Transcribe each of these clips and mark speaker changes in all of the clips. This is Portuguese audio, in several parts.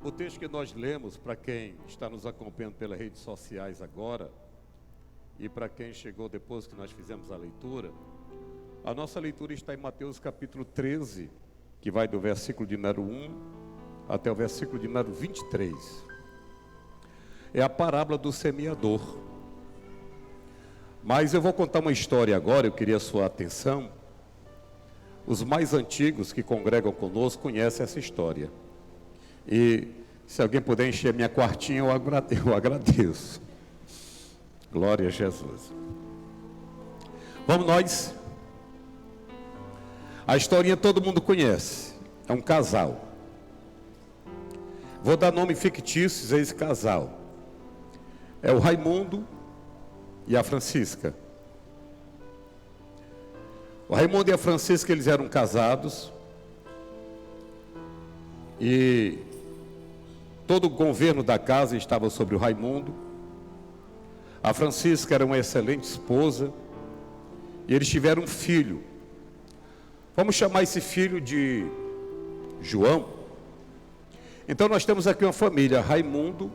Speaker 1: O texto que nós lemos, para quem está nos acompanhando pelas redes sociais agora, e para quem chegou depois que nós fizemos a leitura, a nossa leitura está em Mateus capítulo 13, que vai do versículo de número 1 até o versículo de número 23. É a parábola do semeador. Mas eu vou contar uma história agora, eu queria a sua atenção. Os mais antigos que congregam conosco conhecem essa história. E se alguém puder encher minha quartinha, eu agradeço. Glória a Jesus. Vamos nós. A historinha todo mundo conhece. É um casal. Vou dar nome fictícios a esse casal. É o Raimundo e a Francisca. O Raimundo e a Francisca, eles eram casados. E todo o governo da casa estava sobre o Raimundo. A Francisca era uma excelente esposa. E eles tiveram um filho. Vamos chamar esse filho de João. Então nós temos aqui uma família, Raimundo,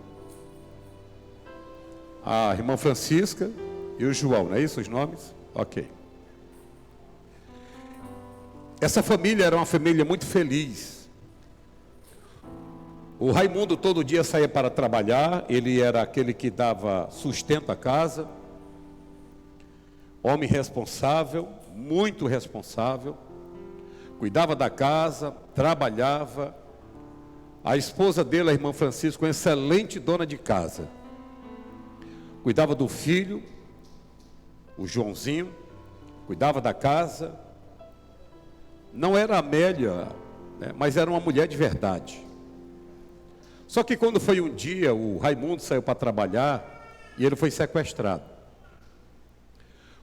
Speaker 1: a irmã Francisca e o João, não é isso os nomes? Ok. Essa família era uma família muito feliz. O Raimundo todo dia saía para trabalhar, ele era aquele que dava sustento à casa, homem responsável, muito responsável, cuidava da casa, trabalhava. A esposa dele, a irmã Francisca, uma excelente dona de casa, cuidava do filho, o Joãozinho, cuidava da casa. Não era Amélia, né, mas era uma mulher de verdade. Só que quando foi um dia, o Raimundo saiu para trabalhar e ele foi sequestrado.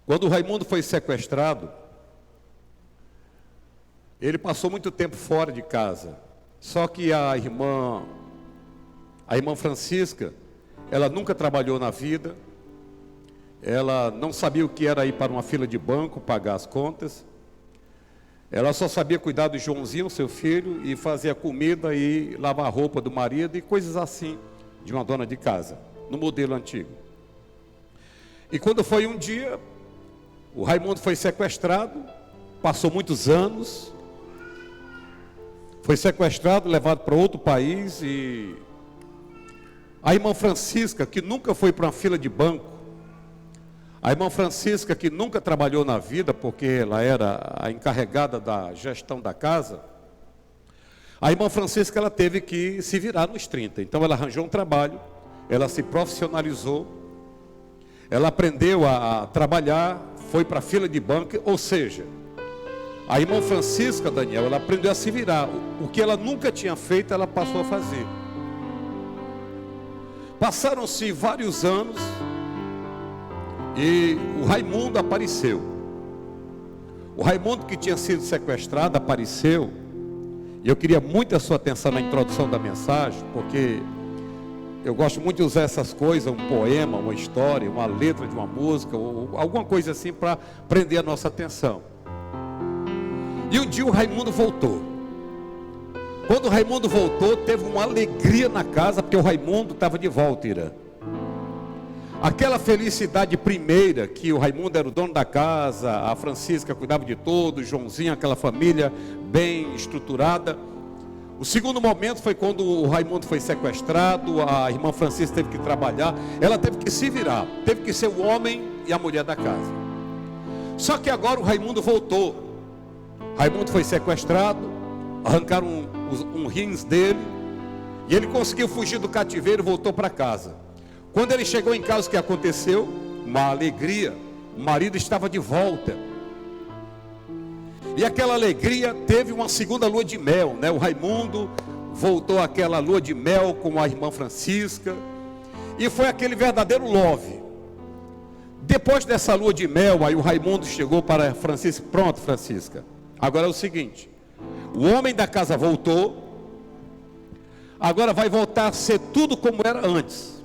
Speaker 1: Quando o Raimundo foi sequestrado, ele passou muito tempo fora de casa. Só que a irmã Francisca, ela nunca trabalhou na vida. Ela não sabia o que era ir para uma fila de banco, pagar as contas. Ela só sabia cuidar do Joãozinho, seu filho, e fazer a comida e lavar a roupa do marido e coisas assim, de uma dona de casa, no modelo antigo. E quando foi um dia, o Raimundo foi sequestrado, passou muitos anos, foi sequestrado, levado para outro país, e a irmã Francisca, que nunca foi para uma fila de banco, a irmã Francisca, que nunca trabalhou na vida, porque ela era a encarregada da gestão da casa, a irmã Francisca, ela teve que se virar nos 30. Então ela arranjou um trabalho, ela se profissionalizou, ela aprendeu a trabalhar, foi para a fila de banco, ou seja, a irmã Francisca, Daniel, ela aprendeu a se virar. O que ela nunca tinha feito, ela passou a fazer. Passaram-se vários anos e o Raimundo apareceu. O Raimundo que tinha sido sequestrado apareceu. E eu queria muito a sua atenção na introdução da mensagem, porque eu gosto muito de usar essas coisas, um poema, uma história, uma letra de uma música, ou alguma coisa assim para prender a nossa atenção. E um dia o Raimundo voltou. Quando o Raimundo voltou, teve uma alegria na casa, porque o Raimundo estava de volta, Irã. Aquela felicidade primeira, que o Raimundo era o dono da casa, a Francisca cuidava de tudo, o Joãozinho, aquela família bem estruturada. O segundo momento foi quando o Raimundo foi sequestrado, a irmã Francisca teve que trabalhar, ela teve que se virar, teve que ser o homem e a mulher da casa. Só que agora o Raimundo voltou. Raimundo foi sequestrado, arrancaram um rins dele, e ele conseguiu fugir do cativeiro e voltou para casa. Quando ele chegou em casa, o que aconteceu? Uma alegria, o marido estava de volta. E aquela alegria teve uma segunda lua de mel, né? O Raimundo voltou àquela lua de mel com a irmã Francisca, e foi aquele verdadeiro love. Depois dessa lua de mel, aí o Raimundo chegou para a Francisca: pronto, Francisca, agora é o seguinte, o homem da casa voltou, agora vai voltar a ser tudo como era antes.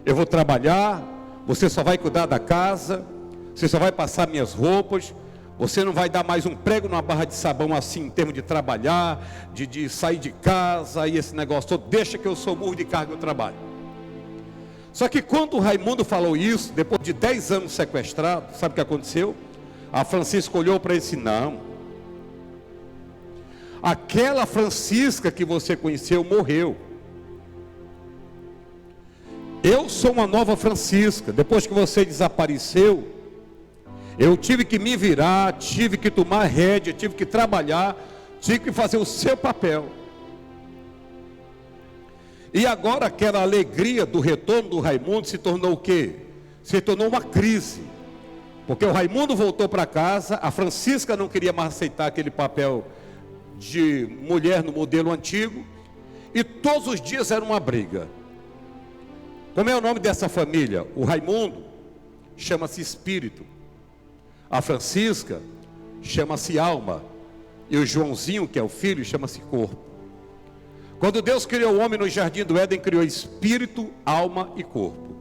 Speaker 1: Eu vou trabalhar, você só vai cuidar da casa, você só vai passar minhas roupas, Você não vai dar mais um prego numa barra de sabão assim, em termos de trabalhar, de sair de casa e esse negócio todo. Deixa que eu sou burro de carga e eu trabalho. Só que quando o Raimundo falou isso, depois de 10 anos sequestrado, sabe o que aconteceu? A Francisca olhou para ele e disse: não, aquela Francisca que você conheceu morreu. Eu sou uma nova Francisca. Depois que você desapareceu, eu tive que me virar, tive que tomar rédea, tive que trabalhar, tive que fazer o seu papel. E agora aquela alegria do retorno do Raimundo se tornou o quê? Se tornou uma crise. Porque o Raimundo voltou para casa, a Francisca não queria mais aceitar aquele papel de mulher no modelo antigo, e todos os dias era uma briga. Como é o nome dessa família? O Raimundo chama-se Espírito, a Francisca chama-se Alma, e o Joãozinho, que é o filho, chama-se Corpo. Quando Deus criou o homem no jardim do Éden, criou espírito, alma e corpo.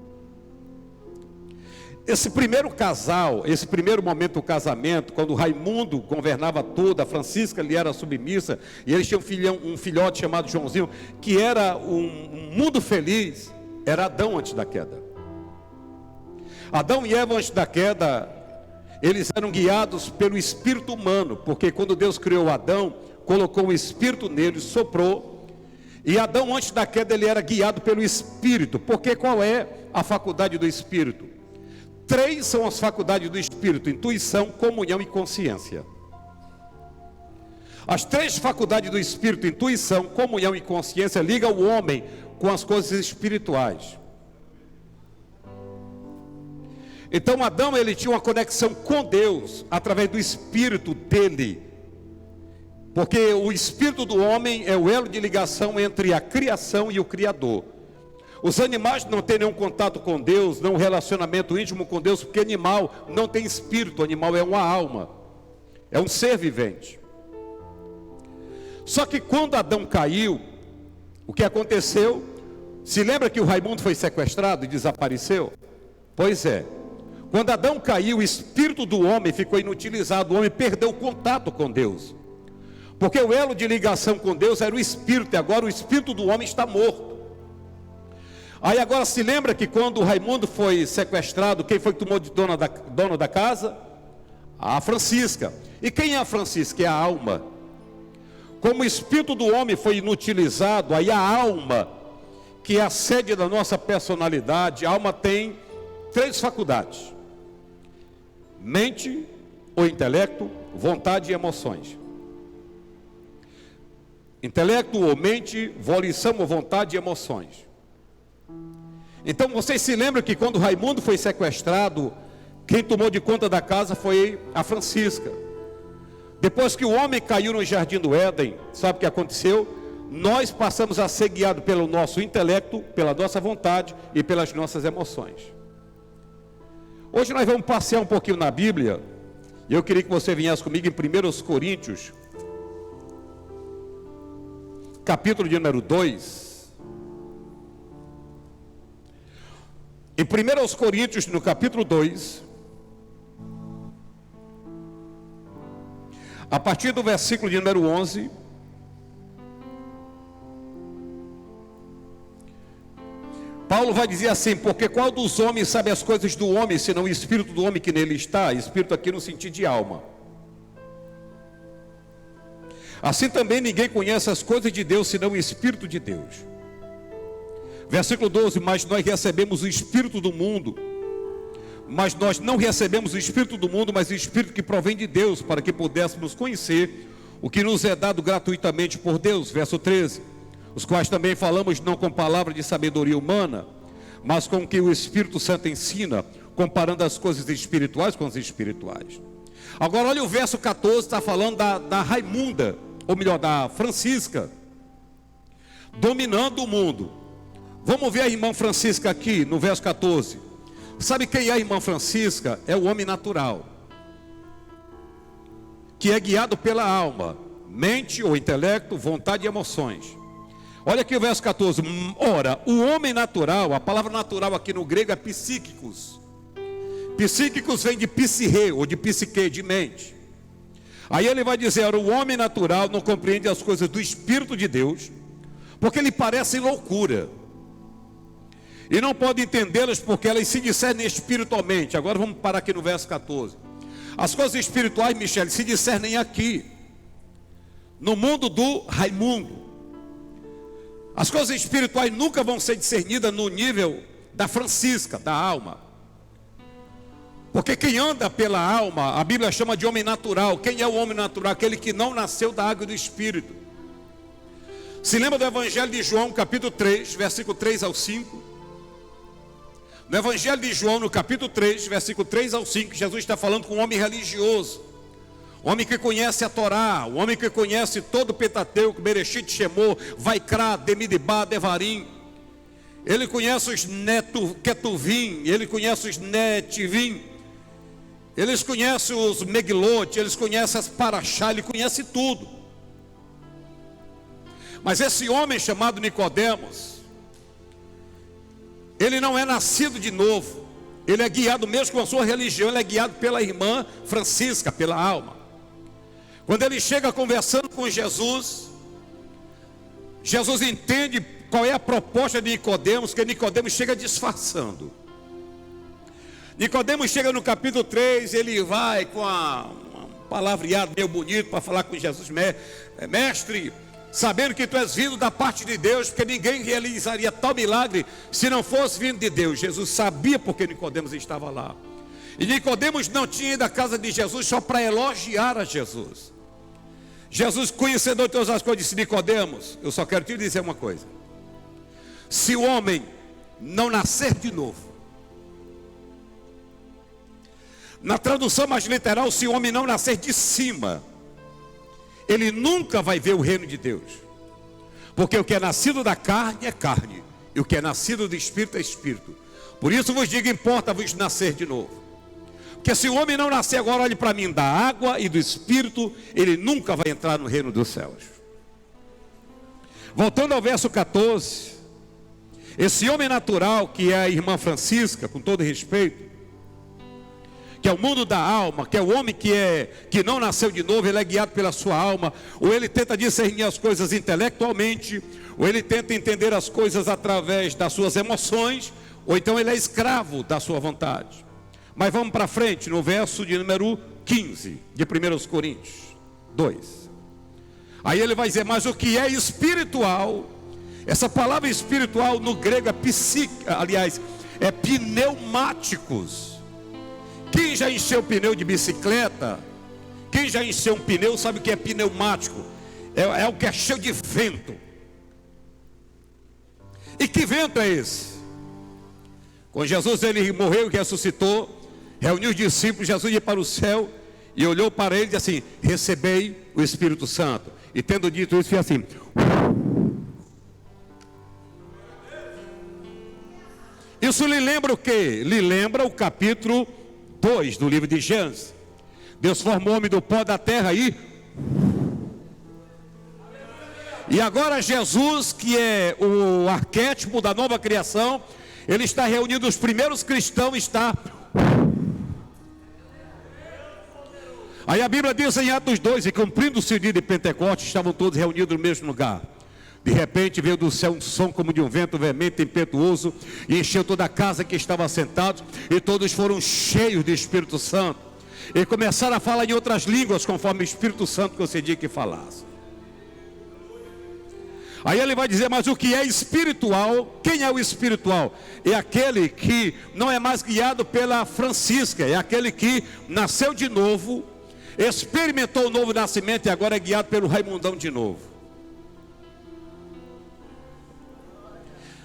Speaker 1: Esse primeiro casal, esse primeiro momento do casamento, quando o Raimundo governava tudo, a Francisca lhe era submissa, e eles tinham um filhote chamado Joãozinho, que era um mundo feliz, era Adão antes da queda. Adão e Eva antes da queda, eles eram guiados pelo espírito humano, porque quando Deus criou Adão, colocou um espírito nele, soprou. E Adão antes da queda ele era guiado pelo Espírito. Porque qual é a faculdade do Espírito? 3 são as faculdades do Espírito: intuição, comunhão e consciência. As 3 faculdades do Espírito, intuição, comunhão e consciência, ligam o homem com as coisas espirituais. Então Adão ele tinha uma conexão com Deus através do Espírito dele. Porque o espírito do homem é o elo de ligação entre a criação e o Criador. Os animais não têm nenhum contato com Deus, não um relacionamento íntimo com Deus, porque animal não tem espírito, o animal é uma alma, é um ser vivente. Só que quando Adão caiu, o que aconteceu? Se lembra que o Raimundo foi sequestrado e desapareceu? Pois é, quando Adão caiu, o espírito do homem ficou inutilizado, o homem perdeu o contato com Deus. Porque o elo de ligação com Deus era o espírito, e agora o espírito do homem está morto. Aí agora se lembra que quando o Raimundo foi sequestrado, quem foi que tomou de dona da casa? A Francisca. E quem é a Francisca? É a alma. Como o espírito do homem foi inutilizado, aí a alma, que é a sede da nossa personalidade, a alma tem 3 faculdades: mente, ou intelecto, vontade e emoções. Intelecto ou mente, volição ou vontade e emoções. Então vocês se lembram que quando Raimundo foi sequestrado, quem tomou de conta da casa foi a Francisca. Depois que o homem caiu no jardim do Éden, sabe o que aconteceu? Nós passamos a ser guiados pelo nosso intelecto, pela nossa vontade e pelas nossas emoções. Hoje nós vamos passear um pouquinho na Bíblia, e eu queria que você viesse comigo em 1 Coríntios, capítulo de número 2. Em 1 Coríntios, no capítulo 2, a partir do versículo de número 11, Paulo vai dizer assim: porque qual dos homens sabe as coisas do homem, senão o espírito do homem que nele está? Espírito aqui no sentido de alma. Assim também ninguém conhece as coisas de Deus, senão o Espírito de Deus. Versículo 12: mas nós recebemos o Espírito do mundo, mas nós não recebemos o Espírito do mundo, mas o Espírito que provém de Deus, para que pudéssemos conhecer o que nos é dado gratuitamente por Deus. Verso 13: os quais também falamos não com palavra de sabedoria humana, mas com o que o Espírito Santo ensina, comparando as coisas espirituais com as espirituais. Agora olha o verso 14, está falando da Raimunda, ou melhor, da Francisca, dominando o mundo. Vamos ver a irmã Francisca aqui no verso 14. Sabe quem é a irmã Francisca? É o homem natural, que é guiado pela alma, mente ou intelecto, vontade e emoções. Olha aqui o verso 14. Ora, o homem natural, a palavra natural aqui no grego é psíquicos. Psíquicos vem de psique, ou de psique, de mente. Aí ele vai dizer: o homem natural não compreende as coisas do Espírito de Deus, porque lhe parecem loucura, e não pode entendê-las, porque elas se discernem espiritualmente. Agora vamos parar aqui no verso 14. As coisas espirituais, Michele, se discernem aqui, no mundo do Raimundo. As coisas espirituais nunca vão ser discernidas no nível da Francisca, da alma. Porque quem anda pela alma, a Bíblia chama de homem natural. Quem é o homem natural? Aquele que não nasceu da água e do Espírito. Se lembra do Evangelho de João, capítulo 3, versículo 3 ao 5? No Evangelho de João, no capítulo 3, versículo 3 ao 5, Jesus está falando com um homem religioso, um homem que conhece a Torá, um homem que conhece todo o Pentateuco, Bereshit, Shemot, Vaikra, Demidibá, Devarim. Ele conhece os Ketuvim, ele conhece os Netivim, eles conhecem os Megilot, eles conhecem as Parashá, ele conhece tudo. Mas esse homem chamado Nicodemos, ele não é nascido de novo. Ele é guiado mesmo com a sua religião, ele é guiado pela irmã Francisca, pela alma. Quando ele chega conversando com Jesus, Jesus entende qual é a proposta de Nicodemos, que Nicodemos chega disfarçando. Nicodemos chega no capítulo 3, ele vai com um palavreado meio bonito para falar com Jesus: mestre, sabendo que tu és vindo da parte de Deus, porque ninguém realizaria tal milagre se não fosse vindo de Deus. Jesus sabia porque Nicodemos estava lá. E Nicodemos não tinha ido à casa de Jesus só para elogiar a Jesus. Jesus, conhecedor de todas as coisas, disse: Nicodemos, eu só quero te dizer uma coisa: se o homem não nascer de novo, na tradução mais literal, se o homem não nascer de cima, ele nunca vai ver o reino de Deus. Porque o que é nascido da carne é carne, e o que é nascido do Espírito é Espírito. Por isso vos digo, importa-vos nascer de novo. Porque se o homem não nascer agora, olhe para mim, da água e do Espírito, ele nunca vai entrar no reino dos céus. Voltando ao verso 14, esse homem natural, que é a irmã Francisca, com todo respeito, que é o mundo da alma, que é o homem que não nasceu de novo, ele é guiado pela sua alma, ou ele tenta discernir as coisas intelectualmente, ou ele tenta entender as coisas através das suas emoções, ou então ele é escravo da sua vontade. Mas vamos para frente, no verso de número 15, de 1 Coríntios 2. Aí ele vai dizer: mas o que é espiritual, essa palavra espiritual no grego é é pneumáticos. Quem já encheu pneu de bicicleta, quem já encheu um pneu sabe o que é pneumático. É o que é cheio de vento. E que vento é esse? Quando Jesus ele morreu e ressuscitou, reuniu os discípulos, Jesus ia para o céu e olhou para ele e disse assim: recebei o Espírito Santo. E tendo dito isso, fez assim. Isso lhe lembra o quê? Lhe lembra o capítulo 2 do livro de Gênesis. Deus formou o homem do pó da terra e agora Jesus, que é o arquétipo da nova criação, ele está reunindo os primeiros cristãos, Aí a Bíblia diz em Atos 2, e cumprindo-se o dia de Pentecostes, estavam todos reunidos no mesmo lugar. De repente veio do céu um som como de um vento veemente, impetuoso, e encheu toda a casa que estava sentados, e todos foram cheios do Espírito Santo, e começaram a falar em outras línguas, conforme o Espírito Santo concedia que falasse. Aí ele vai dizer: mas o que é espiritual? Quem é o espiritual? É aquele que não é mais guiado pela Francisca, é aquele que nasceu de novo, experimentou o novo nascimento e agora é guiado pelo Raimundão de novo.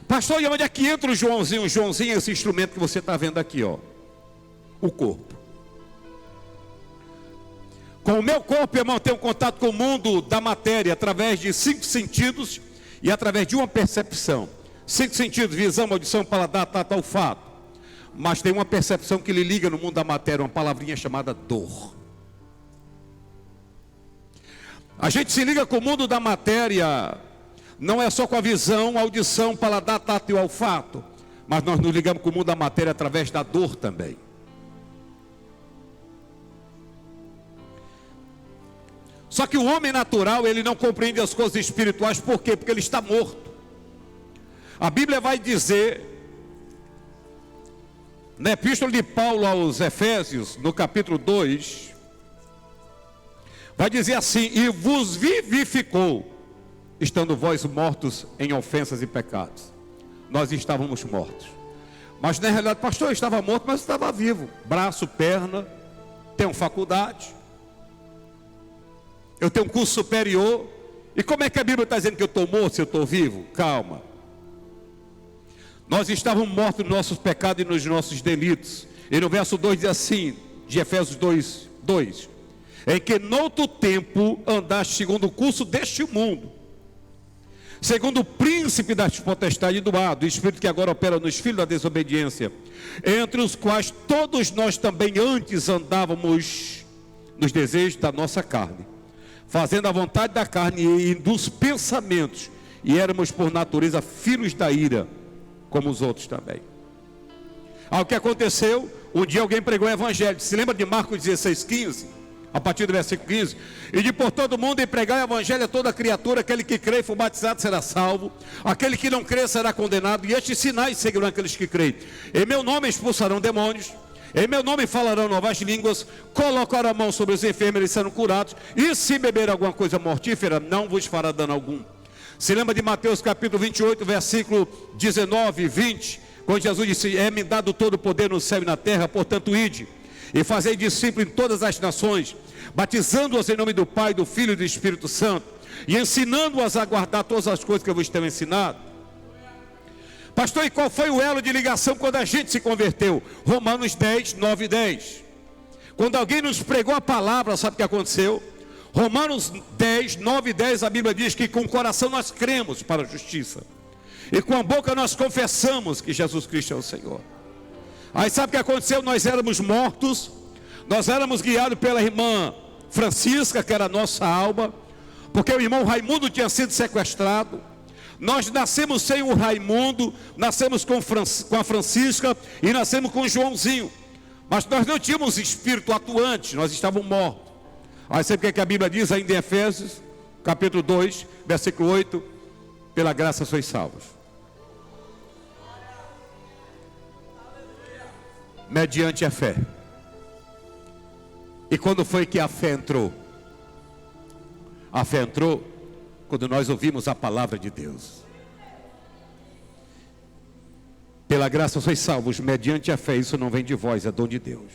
Speaker 1: Pastor, e onde é que entra o Joãozinho? O Joãozinho é esse instrumento que você está vendo aqui, ó. O corpo. Com o meu corpo eu mantenho contato com o mundo da matéria através de 5 sentidos e através de uma percepção. 5 sentidos: visão, audição, paladar, tato, olfato. Mas tem uma percepção que lhe liga no mundo da matéria, uma palavrinha chamada dor. A gente se liga com o mundo da matéria, não é só com a visão, audição, paladar, tato e olfato, mas nós nos ligamos com o mundo da matéria através da dor também. Só que o homem natural, ele não compreende as coisas espirituais. Por quê? Porque ele está morto. A Bíblia vai dizer, na epístola de Paulo aos Efésios, no capítulo 2, vai dizer assim: e vos vivificou, estando vós mortos em ofensas e pecados. Nós estávamos mortos. Mas na realidade, pastor, eu estava morto, mas eu estava vivo. Braço, perna, tenho faculdade, eu tenho um curso superior. E como é que a Bíblia está dizendo que eu estou morto se eu estou vivo? Calma. Nós estávamos mortos nos nossos pecados e nos nossos delitos. E no verso 2 diz assim, de Efésios 2: em que noutro tempo andaste segundo o curso deste mundo, segundo o príncipe das potestades do ar, do espírito que agora opera nos filhos da desobediência, entre os quais todos nós também antes andávamos nos desejos da nossa carne, fazendo a vontade da carne e dos pensamentos, e éramos por natureza filhos da ira, como os outros também. O que aconteceu? Um dia alguém pregou o evangelho. Se lembra de Marcos 16:15? A partir do versículo 15: e de por todo mundo e pregar o evangelho a toda criatura, aquele que crê e for batizado será salvo, aquele que não crê será condenado, e estes sinais seguirão aqueles que creem. Em meu nome expulsarão demônios, em meu nome falarão novas línguas, colocarão a mão sobre os enfermos, eles serão curados, e se beber alguma coisa mortífera, não vos fará dano algum. Se lembra de Mateus capítulo 28, versículo 19 e 20, quando Jesus disse: é-me dado todo o poder no céu e na terra, portanto ide, e fazei discípulos em todas as nações, batizando-os em nome do Pai, do Filho e do Espírito Santo, e ensinando-os a guardar todas as coisas que eu vos tenho ensinado. Pastor, e qual foi o elo de ligação quando a gente se converteu? Romanos 10, 9 e 10. Quando alguém nos pregou a palavra, sabe o que aconteceu? Romanos 10, 9 e 10, a Bíblia diz que com o coração nós cremos para a justiça, e com a boca nós confessamos que Jesus Cristo é o Senhor. Aí sabe o que aconteceu? Nós éramos mortos, nós éramos guiados pela irmã Francisca, que era a nossa alma, porque o irmão Raimundo tinha sido sequestrado. Nós nascemos sem o Raimundo, nascemos com a Francisca e nascemos com o Joãozinho, mas nós não tínhamos espírito atuante, nós estávamos mortos. Aí sabe o que a Bíblia diz ainda em Efésios, capítulo 2, versículo 8: pela graça sois salvos, mediante a fé. E quando foi que a fé entrou? A fé entrou quando nós ouvimos a palavra de Deus. Pela graça sois salvos, mediante a fé. Isso não vem de vós, é dom de Deus.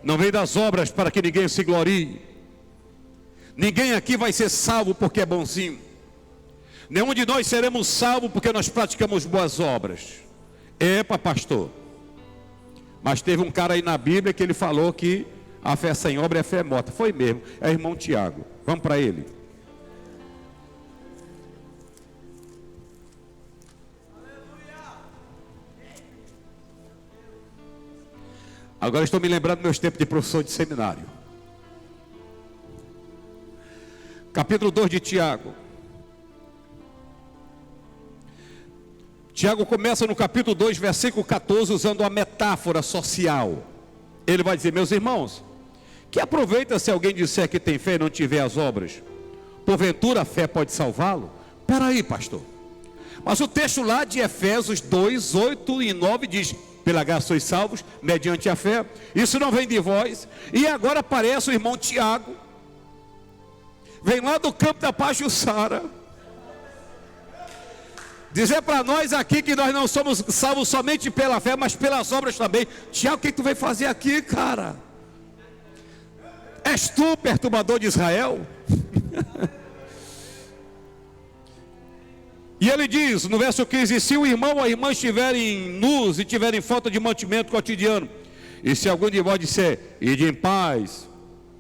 Speaker 1: Não vem das obras para que ninguém se glorie. Ninguém aqui vai ser salvo porque é bonzinho. Nenhum de nós seremos salvos porque nós praticamos boas obras. Epa, pastor. Mas teve um cara aí na Bíblia que ele falou que a fé sem obra é fé morta. Foi mesmo, é o irmão Tiago. Vamos para ele. Agora estou me lembrando dos meus tempos de professor de seminário. Capítulo 2 de Tiago. Tiago começa no capítulo 2, versículo 14, usando uma metáfora social. Ele vai dizer: meus irmãos, que aproveita se alguém disser que tem fé e não tiver as obras? Porventura a fé pode salvá-lo? Espera aí, pastor. Mas o texto lá de Efésios 2, 8 e 9 diz: pela graça sois salvos, mediante a fé. Isso não vem de vós. E agora aparece o irmão Tiago, vem lá do campo da Pajuçara, dizer para nós aqui que nós não somos salvos somente pela fé, mas pelas obras também. Tiago, o que tu veio fazer aqui, cara? És tu perturbador de Israel? E ele diz no verso 15: se o irmão ou a irmã estiverem nus e tiverem falta de mantimento cotidiano, e se algum de vós disser: ide em paz,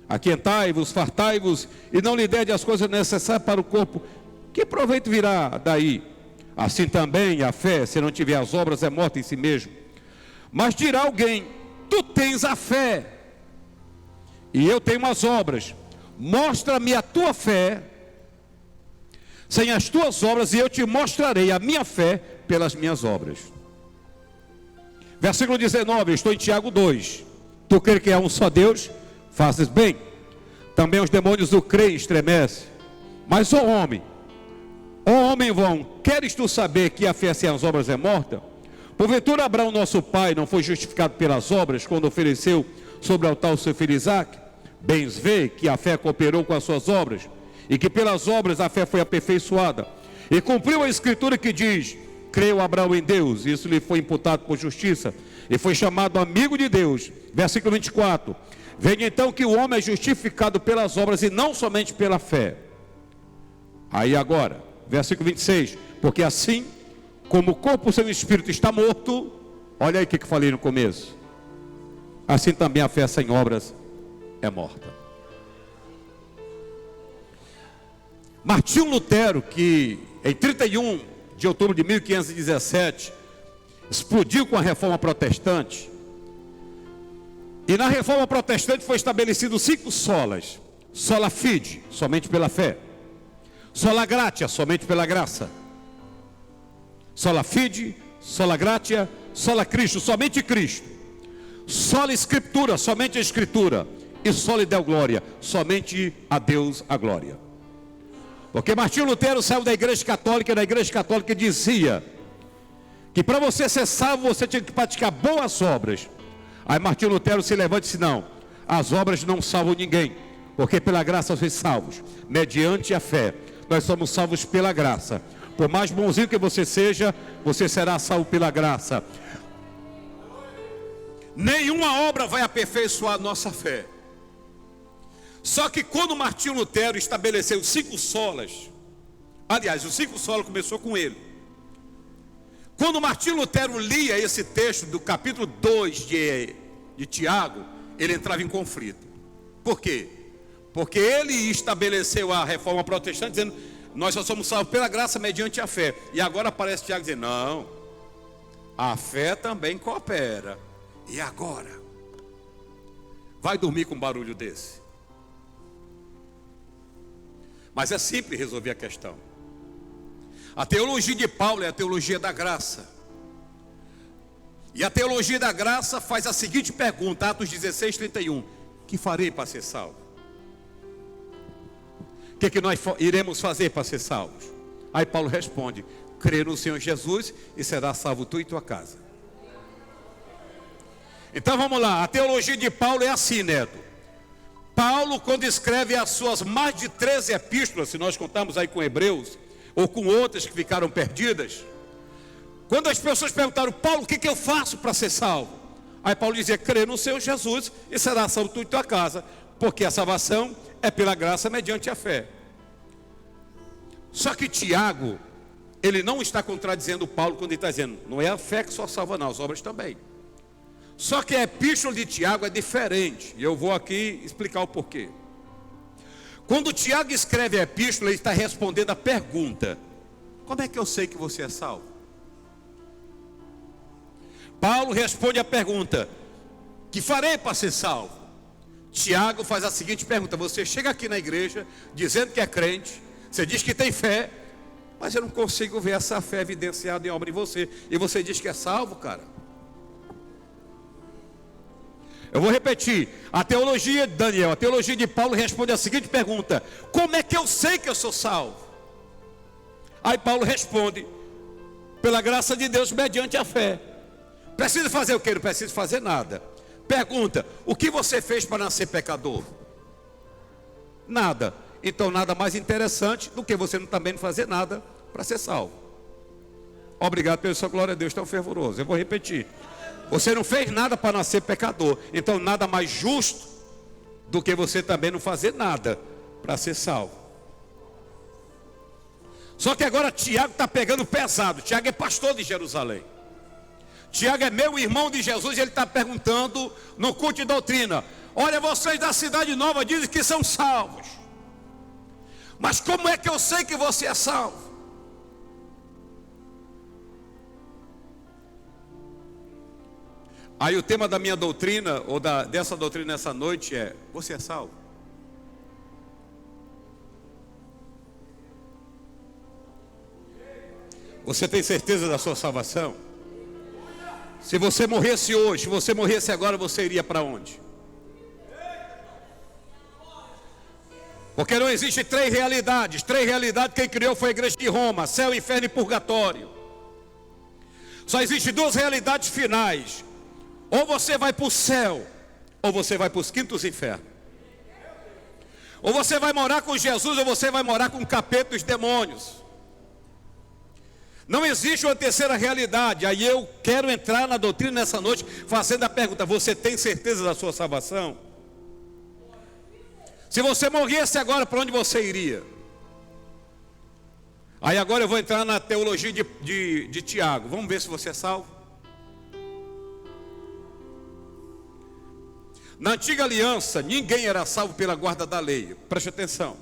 Speaker 1: aquentai-vos, fartai-vos, e não lhe dede as coisas necessárias para o corpo, que proveito virá daí? Assim também a fé, se não tiver as obras, é morta em si mesmo. Mas dirá alguém: tu tens a fé, e eu tenho as obras. Mostra-me a tua fé sem as tuas obras, e eu te mostrarei a minha fé pelas minhas obras. Versículo 19, estou em Tiago 2. Tu crês que é um só Deus? Fazes bem. Também os demônios do creem e estremecem. Mas, ó homem vão, queres tu saber que a fé sem as obras é morta? Porventura Abraão, nosso pai, não foi justificado pelas obras, quando ofereceu sobre o altar o seu filho Isaque? Bens vê que a fé cooperou com as suas obras, e que pelas obras a fé foi aperfeiçoada. E cumpriu a escritura que diz: creu Abraão em Deus, e isso lhe foi imputado por justiça, e foi chamado amigo de Deus. Versículo 24. Veja então que o homem é justificado pelas obras e não somente pela fé. Aí agora, versículo 26. Porque assim como o corpo sem o espírito está morto, olha aí o que falei no começo, assim também a fé sem obras é morta. Martinho Lutero, que em 31 de outubro de 1517 explodiu com a reforma protestante, e na reforma protestante foi estabelecido 5 solas: sola fide, somente pela fé; sola gratia, somente pela graça; sola fide, sola gratia, sola Cristo, somente Cristo; sola escritura, somente a escritura; e sola deo glória, somente a Deus a glória. Porque Martinho Lutero saiu da igreja católica, e na igreja católica dizia que para você ser salvo você tinha que praticar boas obras. Aí Martinho Lutero se levanta e disse: não, as obras não salvam ninguém, porque pela graça sois salvos, mediante a fé. Nós somos salvos pela graça. Por mais bonzinho que você seja, você será salvo pela graça. Nenhuma obra vai aperfeiçoar a nossa fé. Só que quando Martinho Lutero estabeleceu 5 solas, aliás, os 5 solas começou com ele. Quando Martinho Lutero lia esse texto do capítulo 2 de Tiago, ele entrava em conflito. Por quê? Porque ele estabeleceu a reforma protestante dizendo: nós só somos salvos pela graça mediante a fé. E agora aparece Tiago dizendo: não, a fé também coopera. E agora? Vai dormir com um barulho desse? Mas é simples resolver a questão. A teologia de Paulo é a teologia da graça. E a teologia da graça faz a seguinte pergunta, Atos 16, 31. Que farei para ser salvo? O que nós iremos fazer para ser salvos? Aí Paulo responde: crê no Senhor Jesus e será salvo tu e tua casa. Então vamos lá, a teologia de Paulo é assim, Neto. Paulo, quando escreve as suas mais de 13 epístolas, se nós contarmos aí com Hebreus, ou com outras que ficaram perdidas, quando as pessoas perguntaram: Paulo, o que eu faço para ser salvo? Aí Paulo dizia: crê no Senhor Jesus e será salvo tu e tua casa, porque a salvação é pela graça mediante a fé. Só que Tiago, ele não está contradizendo Paulo quando ele está dizendo: não é a fé que só salva, não, as obras também. Só que a epístola de Tiago é diferente, e eu vou aqui explicar o porquê. Quando Tiago escreve a epístola, ele está respondendo a pergunta: como é que eu sei que você é salvo? Paulo responde a pergunta: que farei para ser salvo? Tiago faz a seguinte pergunta: você chega aqui na igreja dizendo que é crente, você diz que tem fé, mas eu não consigo ver essa fé evidenciada em obra em você, e você diz que é salvo, cara? Eu vou repetir, a teologia de Daniel, a teologia de Paulo responde a seguinte pergunta: como é que eu sei que eu sou salvo? Aí Paulo responde: pela graça de Deus mediante a fé. Precisa fazer o quê? Não precisa fazer nada. Pergunta: o que você fez para nascer pecador? Nada. Então nada mais interessante do que você também não fazer nada para ser salvo. Obrigado pela sua glória a Deus tão fervoroso. Eu vou repetir: você não fez nada para nascer pecador, então nada mais justo do que você também não fazer nada para ser salvo. Só que agora Tiago está pegando pesado. Tiago é pastor de Jerusalém. Tiago é meu irmão de Jesus e ele está perguntando no culto de doutrina: olha, vocês da cidade nova dizem que são salvos, mas como é que eu sei que você é salvo? Aí o tema da minha doutrina, ou dessa doutrina nessa noite é: você é salvo? Você tem certeza da sua salvação? Se você morresse hoje, se você morresse agora, você iria para onde? Porque não existe três realidades. Três realidades quem criou foi a igreja de Roma: céu, inferno e purgatório. Só existe duas realidades finais: ou você vai para o céu, ou você vai para os quintos infernos. Ou você vai morar com Jesus, ou você vai morar com o capeta e os demônios. Não existe uma terceira realidade. Aí eu quero entrar na doutrina nessa noite, fazendo a pergunta: você tem certeza da sua salvação? Se você morresse agora, para onde você iria? Aí agora eu vou entrar na teologia de Tiago. Vamos ver se você é salvo. Na antiga aliança, ninguém era salvo pela guarda da lei. Preste atenção.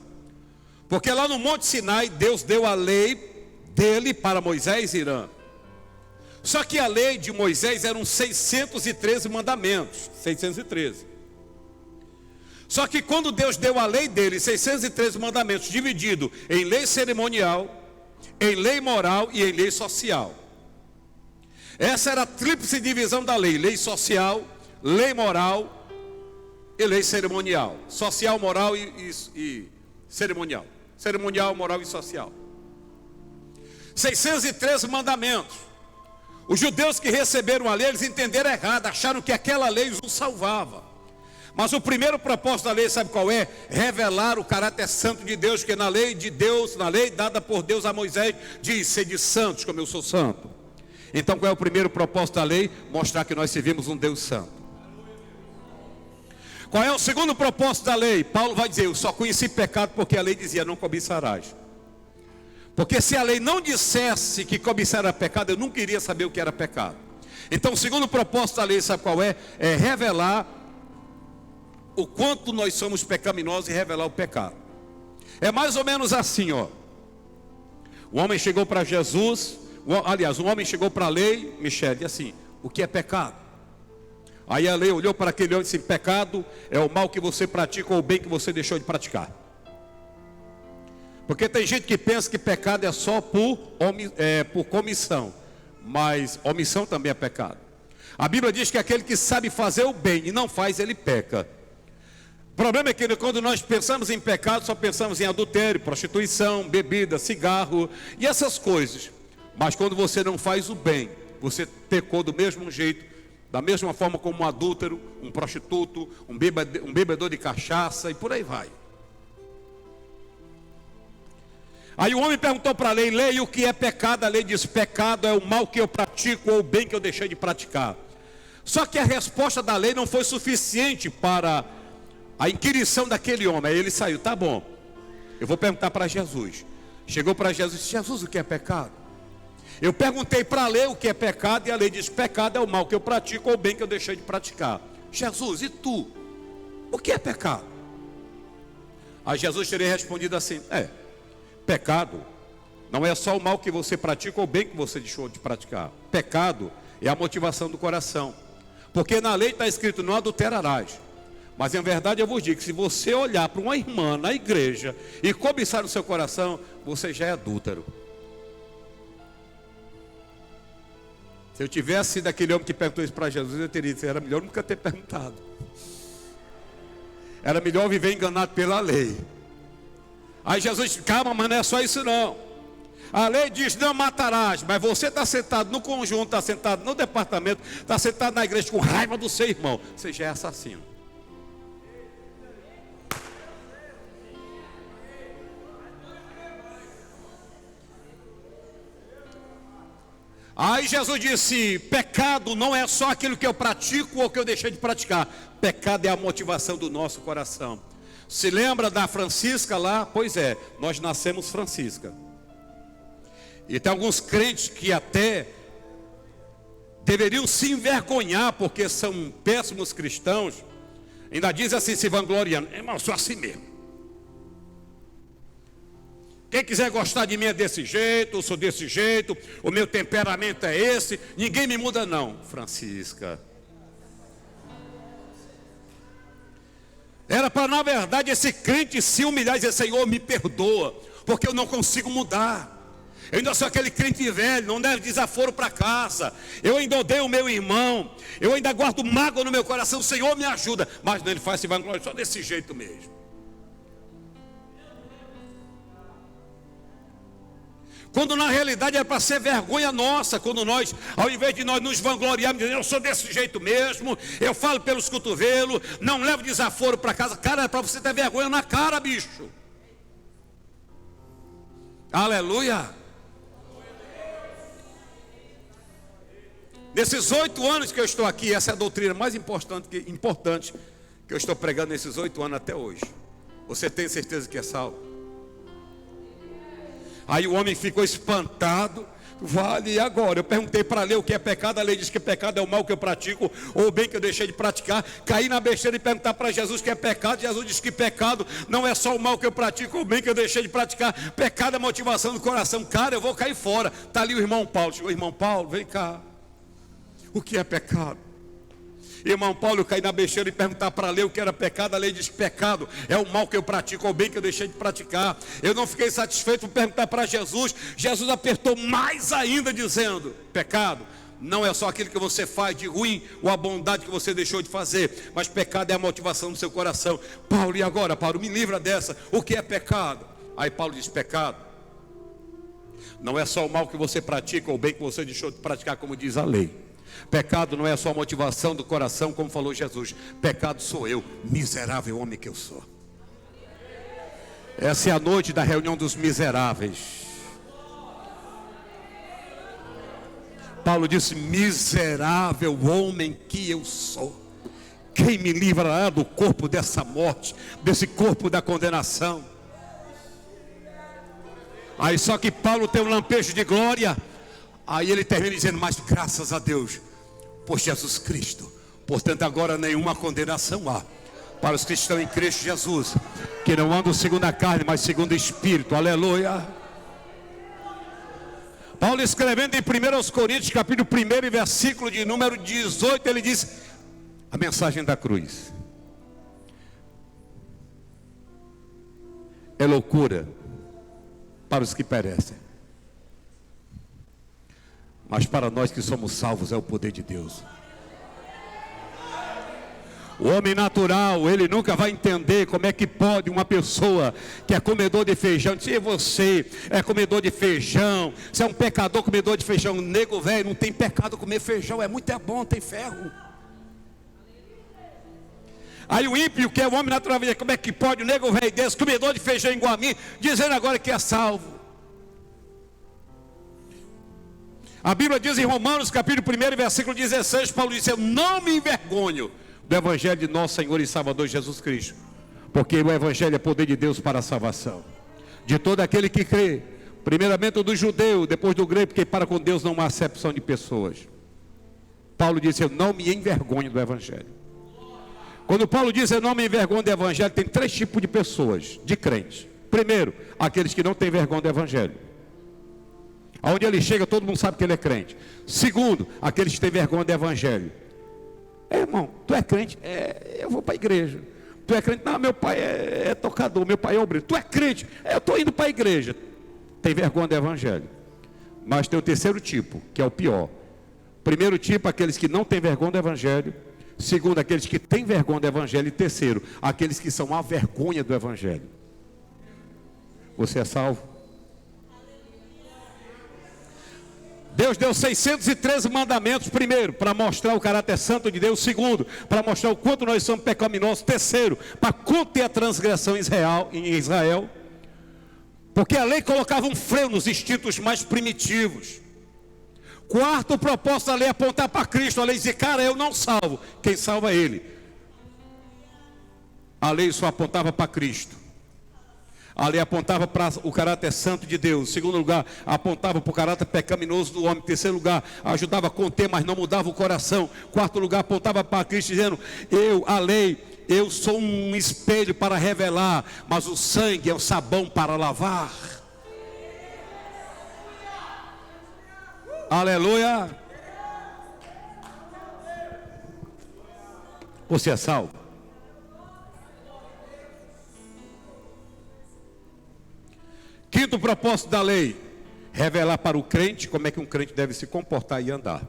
Speaker 1: Porque lá no Monte Sinai, Deus deu a lei dele para Moisés e Irã. Só que a lei de Moisés eram 613 mandamentos. 613. Só que quando Deus deu a lei dele, 613 mandamentos, dividido em lei cerimonial, em lei moral e em lei social. Essa era a tríplice divisão da lei: lei social, lei moral e lei cerimonial. Social, moral e cerimonial. Cerimonial, moral e social. 613 mandamentos. Os judeus que receberam a lei, eles entenderam errado, acharam que aquela lei os salvava. Mas o primeiro propósito da lei, sabe qual é? Revelar o caráter santo de Deus, que na lei de Deus, na lei dada por Deus a Moisés, diz: sede santos como eu sou santo. Então qual é o primeiro propósito da lei? Mostrar que nós servimos um Deus santo. Qual é o segundo propósito da lei? Paulo vai dizer: eu só conheci pecado porque a lei dizia: não cobiçarás. Porque se a lei não dissesse que cobiçar era pecado, eu nunca iria saber o que era pecado. Então o segundo propósito da lei, sabe qual é? É revelar o quanto nós somos pecaminosos e revelar o pecado. É mais ou menos assim, ó. O homem chegou para Jesus, o homem chegou para a lei, Michele, assim: o que é pecado? Aí a lei olhou para aquele homem e disse: pecado é o mal que você pratica ou o bem que você deixou de praticar. Porque tem gente que pensa que pecado é só por comissão, mas omissão também é pecado. A Bíblia diz que aquele que sabe fazer o bem e não faz, ele peca. O problema é que quando nós pensamos em pecado, só pensamos em adultério, prostituição, bebida, cigarro e essas coisas. Mas quando você não faz o bem, você pecou do mesmo jeito, da mesma forma como um adúltero, um prostituto, um bebedor de cachaça e por aí vai. Aí o homem perguntou para a lei: lei, o que é pecado? A lei diz: pecado é o mal que eu pratico ou o bem que eu deixei de praticar. Só que a resposta da lei não foi suficiente para a inquirição daquele homem. Aí ele saiu: tá bom, eu vou perguntar para Jesus. Chegou para Jesus e disse: Jesus, o que é pecado? Eu perguntei para a lei o que é pecado, e a lei diz: pecado é o mal que eu pratico ou o bem que eu deixei de praticar. Jesus, e tu? O que é pecado? Aí Jesus teria respondido assim: pecado não é só o mal que você pratica ou o bem que você deixou de praticar. Pecado é a motivação do coração. Porque na lei está escrito: não adulterarás. Mas em verdade eu vos digo que se você olhar para uma irmã na igreja e cobiçar no seu coração, você já é adúltero. Se eu tivesse sido aquele homem que perguntou isso para Jesus, eu teria dito: era melhor nunca ter perguntado. Era melhor viver enganado pela lei. Aí Jesus disse: calma, mas não é só isso não. A lei diz: não matarás. Mas você está sentado no conjunto, está sentado no departamento, está sentado na igreja com raiva do seu irmão. Você já é assassino. Aí Jesus disse: pecado não é só aquilo que eu pratico ou que eu deixei de praticar. Pecado é a motivação do nosso coração. Se lembra da Francisca lá? Pois é, nós nascemos Francisca. E tem alguns crentes que até deveriam se envergonhar, porque são péssimos cristãos. Ainda diz assim, se vangloriando: irmão, eu sou assim mesmo. Quem quiser gostar de mim é desse jeito, eu sou desse jeito, o meu temperamento é esse, ninguém me muda não. Francisca, era para, na verdade, esse crente se humilhar e dizer: Senhor, me perdoa, porque eu não consigo mudar. Eu ainda sou aquele crente velho, não deve desaforo para casa. Eu ainda odeio o meu irmão, eu ainda guardo mágoa no meu coração. Senhor, me ajuda. Mas não, ele faz se vangloriar só desse jeito mesmo. Quando na realidade era para ser vergonha nossa, quando nós, ao invés de nós nos vangloriarmos, dizendo, eu sou desse jeito mesmo, eu falo pelos cotovelos, não levo desaforo para casa. Cara, é para você ter vergonha na cara, bicho. Aleluia. Nesses 8 anos que eu estou aqui, essa é a doutrina mais importante que eu estou pregando nesses 8 anos até hoje. Você tem certeza que é salvo? Aí o homem ficou espantado. Vale, e agora? Eu perguntei para a lei o que é pecado. A lei diz que pecado é o mal que eu pratico, ou o bem que eu deixei de praticar. Caí na besteira de perguntar para Jesus o que é pecado. Jesus disse que pecado não é só o mal que eu pratico, ou o bem que eu deixei de praticar. Pecado é motivação do coração. Cara, eu vou cair fora. Está ali o irmão Paulo. Chegou, irmão Paulo, vem cá. O que é pecado? Irmão Paulo, eu caí na besteira de perguntar para a lei o que era pecado. A lei diz que pecado é o mal que eu pratico, ou o bem que eu deixei de praticar. Eu não fiquei satisfeito por perguntar para Jesus. Jesus apertou mais ainda dizendo, pecado não é só aquilo que você faz de ruim, ou a bondade que você deixou de fazer, mas pecado é a motivação do seu coração. Paulo, e agora, Paulo, me livra dessa. O que é pecado? Aí Paulo diz, pecado não é só o mal que você pratica, ou o bem que você deixou de praticar, como diz a lei. Pecado não é só a motivação do coração, como falou Jesus. Pecado sou eu, miserável homem que eu sou. Essa é a noite da reunião dos miseráveis. Paulo disse, miserável homem que eu sou. Quem me livrará do corpo dessa morte, desse corpo da condenação? Aí só que Paulo tem um lampejo de glória. Aí ele termina dizendo, mas graças a Deus, por Jesus Cristo, portanto agora nenhuma condenação há para os que estão em Cristo Jesus, que não andam segundo a carne, mas segundo o Espírito. Aleluia. Paulo escrevendo em 1 Coríntios, capítulo 1 e versículo de número 18, ele diz, a mensagem da cruz é loucura para os que perecem, mas para nós que somos salvos é o poder de Deus. O homem natural, ele nunca vai entender como é que pode uma pessoa que é comedor de feijão, se você é comedor de feijão, se é um pecador comedor de feijão, nego velho, não tem pecado comer feijão, é muito bom, tem ferro. Aí o ímpio, que é o homem natural, vai dizer, como é que pode o nego velho desse, comedor de feijão igual a mim, dizendo agora que é salvo? A Bíblia diz em Romanos, capítulo 1, versículo 16, Paulo disse, eu não me envergonho do Evangelho de nosso Senhor e Salvador Jesus Cristo, porque o Evangelho é poder de Deus para a salvação de todo aquele que crê, primeiramente do judeu, depois do grego, porque para com Deus não há acepção de pessoas. Paulo disse, eu não me envergonho do Evangelho. Quando Paulo diz, eu não me envergonho do Evangelho, tem 3 tipos de pessoas, de crentes. Primeiro, aqueles que não têm vergonha do Evangelho. Aonde ele chega, todo mundo sabe que ele é crente. Segundo, aqueles que têm vergonha do Evangelho. Irmão, tu é crente? Eu vou para a igreja. Tu é crente? Não, meu pai é tocador, meu pai é obreiro. Tu é crente? Eu estou indo para a igreja. Tem vergonha do Evangelho. Mas tem o terceiro tipo, que é o pior. Primeiro tipo, aqueles que não têm vergonha do Evangelho. Segundo, aqueles que têm vergonha do Evangelho. E terceiro, aqueles que são a vergonha do Evangelho. Você é salvo? Deus deu 613 mandamentos. Primeiro, para mostrar o caráter santo de Deus. Segundo, para mostrar o quanto nós somos pecaminosos. Terceiro, para conter a transgressão em Israel. Porque a lei colocava um freio nos instintos mais primitivos. Quarto, o propósito da lei é apontar para Cristo. A lei dizia, cara, eu não salvo. Quem salva é Ele. A lei só apontava para Cristo. A lei apontava para o caráter santo de Deus. Em segundo lugar, apontava para o caráter pecaminoso do homem. Em terceiro lugar, ajudava a conter, mas não mudava o coração. Quarto lugar, apontava para Cristo, dizendo, a lei, eu sou um espelho para revelar, mas o sangue é o sabão para lavar. Aleluia. Você é salvo? Quinto propósito da lei, revelar para o crente como é que um crente deve se comportar e andar.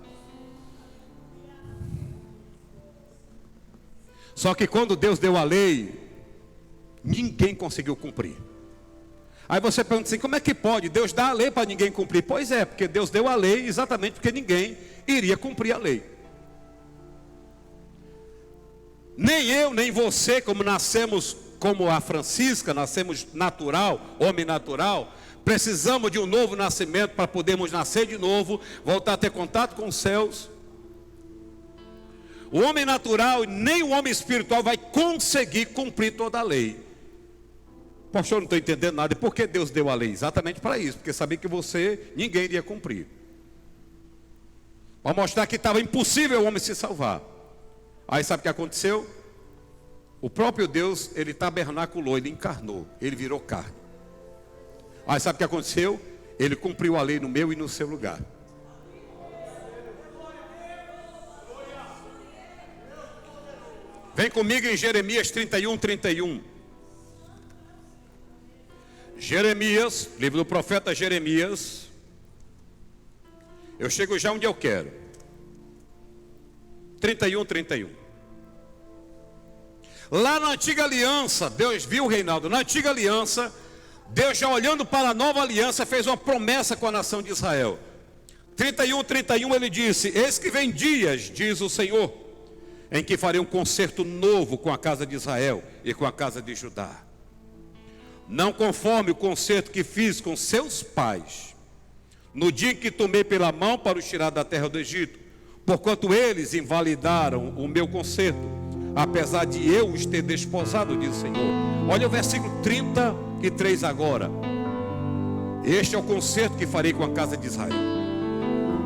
Speaker 1: Só que quando Deus deu a lei, ninguém conseguiu cumprir. Aí você pergunta assim, como é que pode? Deus dá a lei para ninguém cumprir. Pois é, porque Deus deu a lei exatamente porque ninguém iria cumprir a lei. Nem eu, nem você, como nascemos como a Francisca, nascemos natural, homem natural, precisamos de um novo nascimento para podermos nascer de novo, voltar a ter contato com os céus. O homem natural, nem o homem espiritual vai conseguir cumprir toda a lei. Pastor, eu não estou entendendo nada. E por que Deus deu a lei? Exatamente para isso, porque sabia que ninguém iria cumprir. Para mostrar que estava impossível o homem se salvar. Aí sabe o que aconteceu? O próprio Deus, ele tabernaculou, ele encarnou, ele virou carne. Aí sabe o que aconteceu? Ele cumpriu a lei no meu e no seu lugar. Vem comigo em Jeremias 31:31. Jeremias, livro do profeta Jeremias. Eu chego já onde eu quero. 31:31. Lá na antiga aliança, Deus viu, Reinaldo, na antiga aliança, Deus já olhando para a nova aliança, fez uma promessa com a nação de Israel. 31:31 ele disse: eis que vem dias, diz o Senhor, em que farei um concerto novo com a casa de Israel e com a casa de Judá. Não conforme o concerto que fiz com seus pais, no dia em que tomei pela mão para os tirar da terra do Egito, porquanto eles invalidaram o meu concerto, apesar de eu os ter desposado, diz o Senhor. Olha o versículo 33 agora. Este é o concerto que farei com a casa de Israel.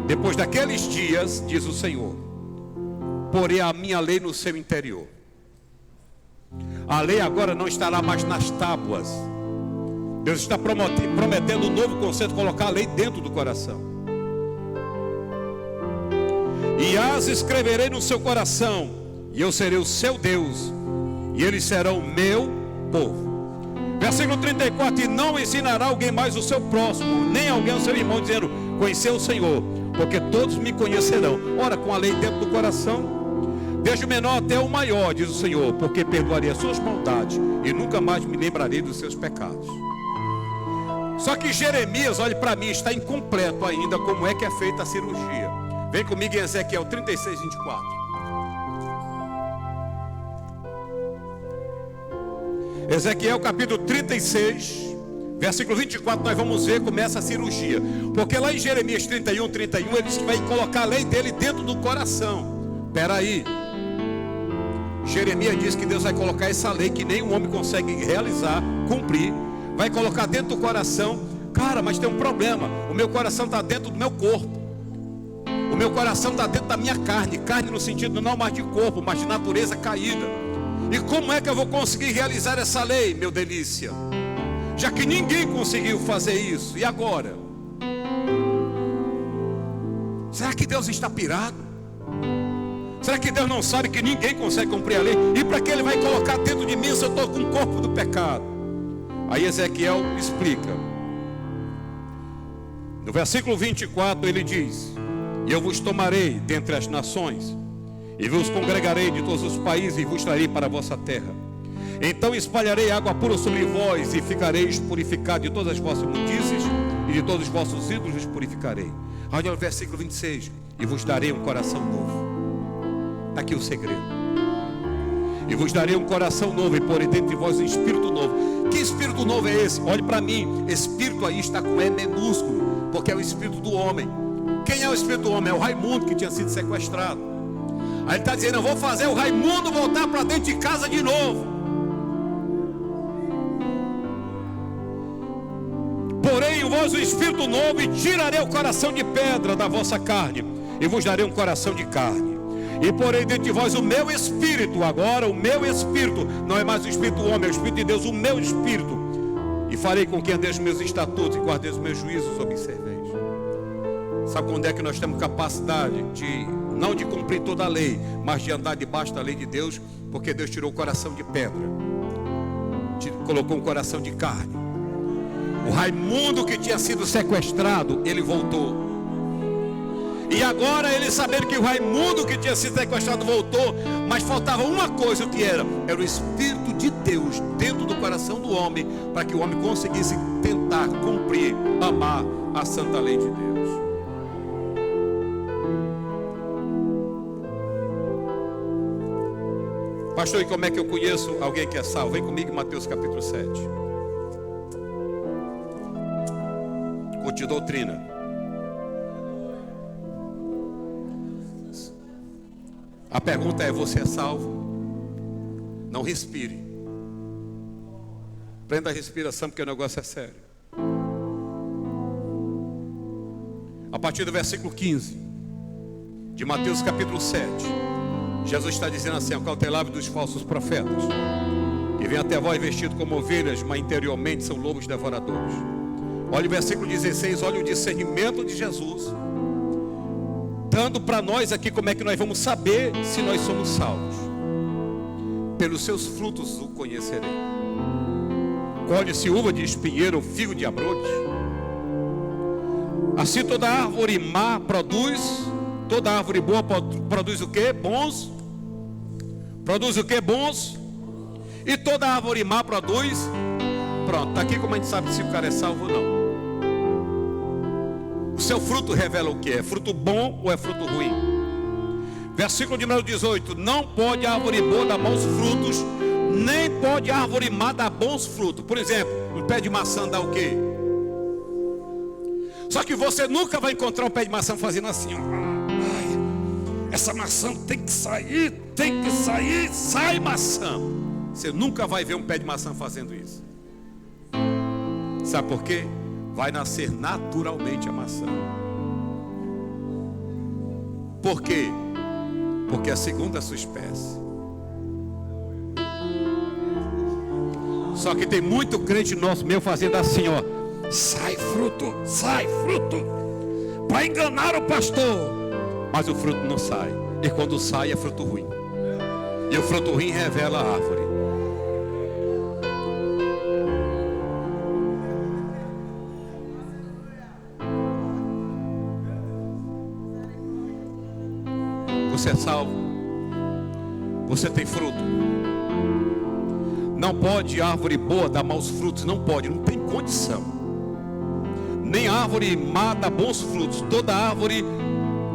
Speaker 1: Depois daqueles dias, diz o Senhor, porei a minha lei no seu interior. A lei agora não estará mais nas tábuas. Deus está prometendo um novo conceito, colocar a lei dentro do coração. E as escreverei no seu coração, e eu serei o seu Deus, e eles serão o meu povo. Versículo 34, e não ensinará alguém mais o seu próximo, nem alguém o seu irmão, dizendo, conheceu o Senhor, porque todos me conhecerão. Ora, com a lei dentro do coração, desde o menor até o maior, diz o Senhor, porque perdoarei as suas maldades, e nunca mais me lembrarei dos seus pecados. Só que Jeremias, olhe para mim, está incompleto ainda como é que é feita a cirurgia. Vem comigo em Ezequiel 36:24. Ezequiel capítulo 36, versículo 24, nós vamos ver como é essa cirurgia. Porque lá em Jeremias 31:31, ele diz que vai colocar a lei dele dentro do coração. Espera aí. Jeremias diz que Deus vai colocar essa lei que nenhum homem consegue realizar, cumprir. Vai colocar dentro do coração. Cara, mas tem um problema. O meu coração está dentro do meu corpo. O meu coração está dentro da minha carne. Carne no sentido não mais de corpo, mas de natureza caída. E como é que eu vou conseguir realizar essa lei, meu delícia? Já que ninguém conseguiu fazer isso. E agora? Será que Deus está pirado? Será que Deus não sabe que ninguém consegue cumprir a lei? E para que Ele vai colocar dentro de mim se eu estou com o corpo do pecado? Aí Ezequiel explica. No versículo 24 ele diz: e eu vos tomarei dentre as nações, e vos congregarei de todos os países, e vos trarei para a vossa terra. Então espalharei água pura sobre vós, e ficareis purificados de todas as vossas imundícies, e de todos os vossos ídolos vos purificarei. Olha o versículo 26. E vos darei um coração novo. Está aqui o segredo. E vos darei um coração novo, e porei dentro de vós um espírito novo. Que espírito novo é esse? Olhe para mim. Espírito aí está com E minúsculo, porque é o espírito do homem. Quem é o espírito do homem? É o Raimundo que tinha sido sequestrado. Aí ele está dizendo: eu vou fazer o Raimundo voltar para dentro de casa de novo. Porém em vós um espírito novo, e tirarei o coração de pedra da vossa carne, e vos darei um coração de carne. E porei dentro de vós o meu espírito. Agora o meu espírito não é mais o espírito do homem, é o espírito de Deus, o meu espírito. E farei com que andeis os meus estatutos, e guardeis os meus juízos, observeis. Sabe quando é que nós temos capacidade de, não de cumprir toda a lei, mas de andar debaixo da lei de Deus? Porque Deus tirou o coração de pedra, colocou um coração de carne. O Raimundo que tinha sido sequestrado, ele voltou. E agora ele sabendo que o Raimundo que tinha sido sequestrado voltou, mas faltava uma coisa, o que era? Era o Espírito de Deus dentro do coração do homem, para que o homem conseguisse guardar, cumprir, amar a santa lei de Deus. Pastor, e como é que eu conheço alguém que é salvo? Vem comigo em Mateus capítulo 7. Curte doutrina. A pergunta é: você é salvo? Não respire. Prenda a respiração, porque o negócio é sério. A partir do versículo 15 de Mateus capítulo 7, Jesus está dizendo assim: acautelai-vos dos falsos profetas, que vêm até vós vestidos como ovelhas, mas interiormente são lobos devoradores. Olha o versículo 16, olha o discernimento de Jesus, dando para nós aqui como é que nós vamos saber se nós somos salvos. Pelos seus frutos o conhecerei. Colhe-se uva de espinheiro ou figo de abrolhos? Assim toda árvore má produz, toda árvore boa produz o que? Bons. Produz o que? Bons. E toda árvore má produz. Pronto, está aqui como a gente sabe se o cara é salvo ou não. O seu fruto revela o que? É fruto bom ou é fruto ruim? Versículo de número 18: não pode árvore boa dar maus frutos, nem pode árvore má dar bons frutos. Por exemplo, o pé de maçã dá o quê? Só que você nunca vai encontrar um pé de maçã fazendo assim, ó. Ai, essa maçã tem que sair, sai maçã. Você nunca vai ver um pé de maçã fazendo isso. Sabe por quê? Vai nascer naturalmente a maçã. Por quê? Porque é segundo a sua espécie. Só que tem muito crente nosso meu fazendo assim, ó. Sai fruto, para enganar o pastor. Mas o fruto não sai. E quando sai é fruto ruim. E o fruto ruim revela a árvore. Você é salvo. Você tem fruto. Não pode árvore boa dar maus frutos. Não pode, não tem condição. Nem árvore má dá bons frutos. Toda árvore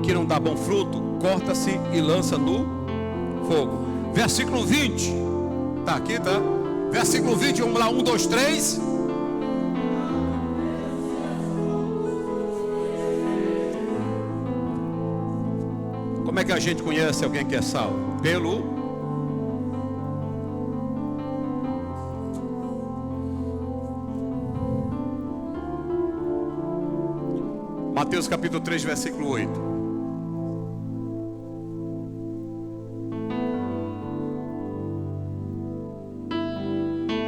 Speaker 1: que não dá bom fruto, corta-se e lança no fogo. Versículo 20. Tá aqui, tá? Versículo 20, vamos lá, 1, 2, 3. Como é que a gente conhece alguém que é salvo? Pelo Mateus capítulo 3, versículo 8.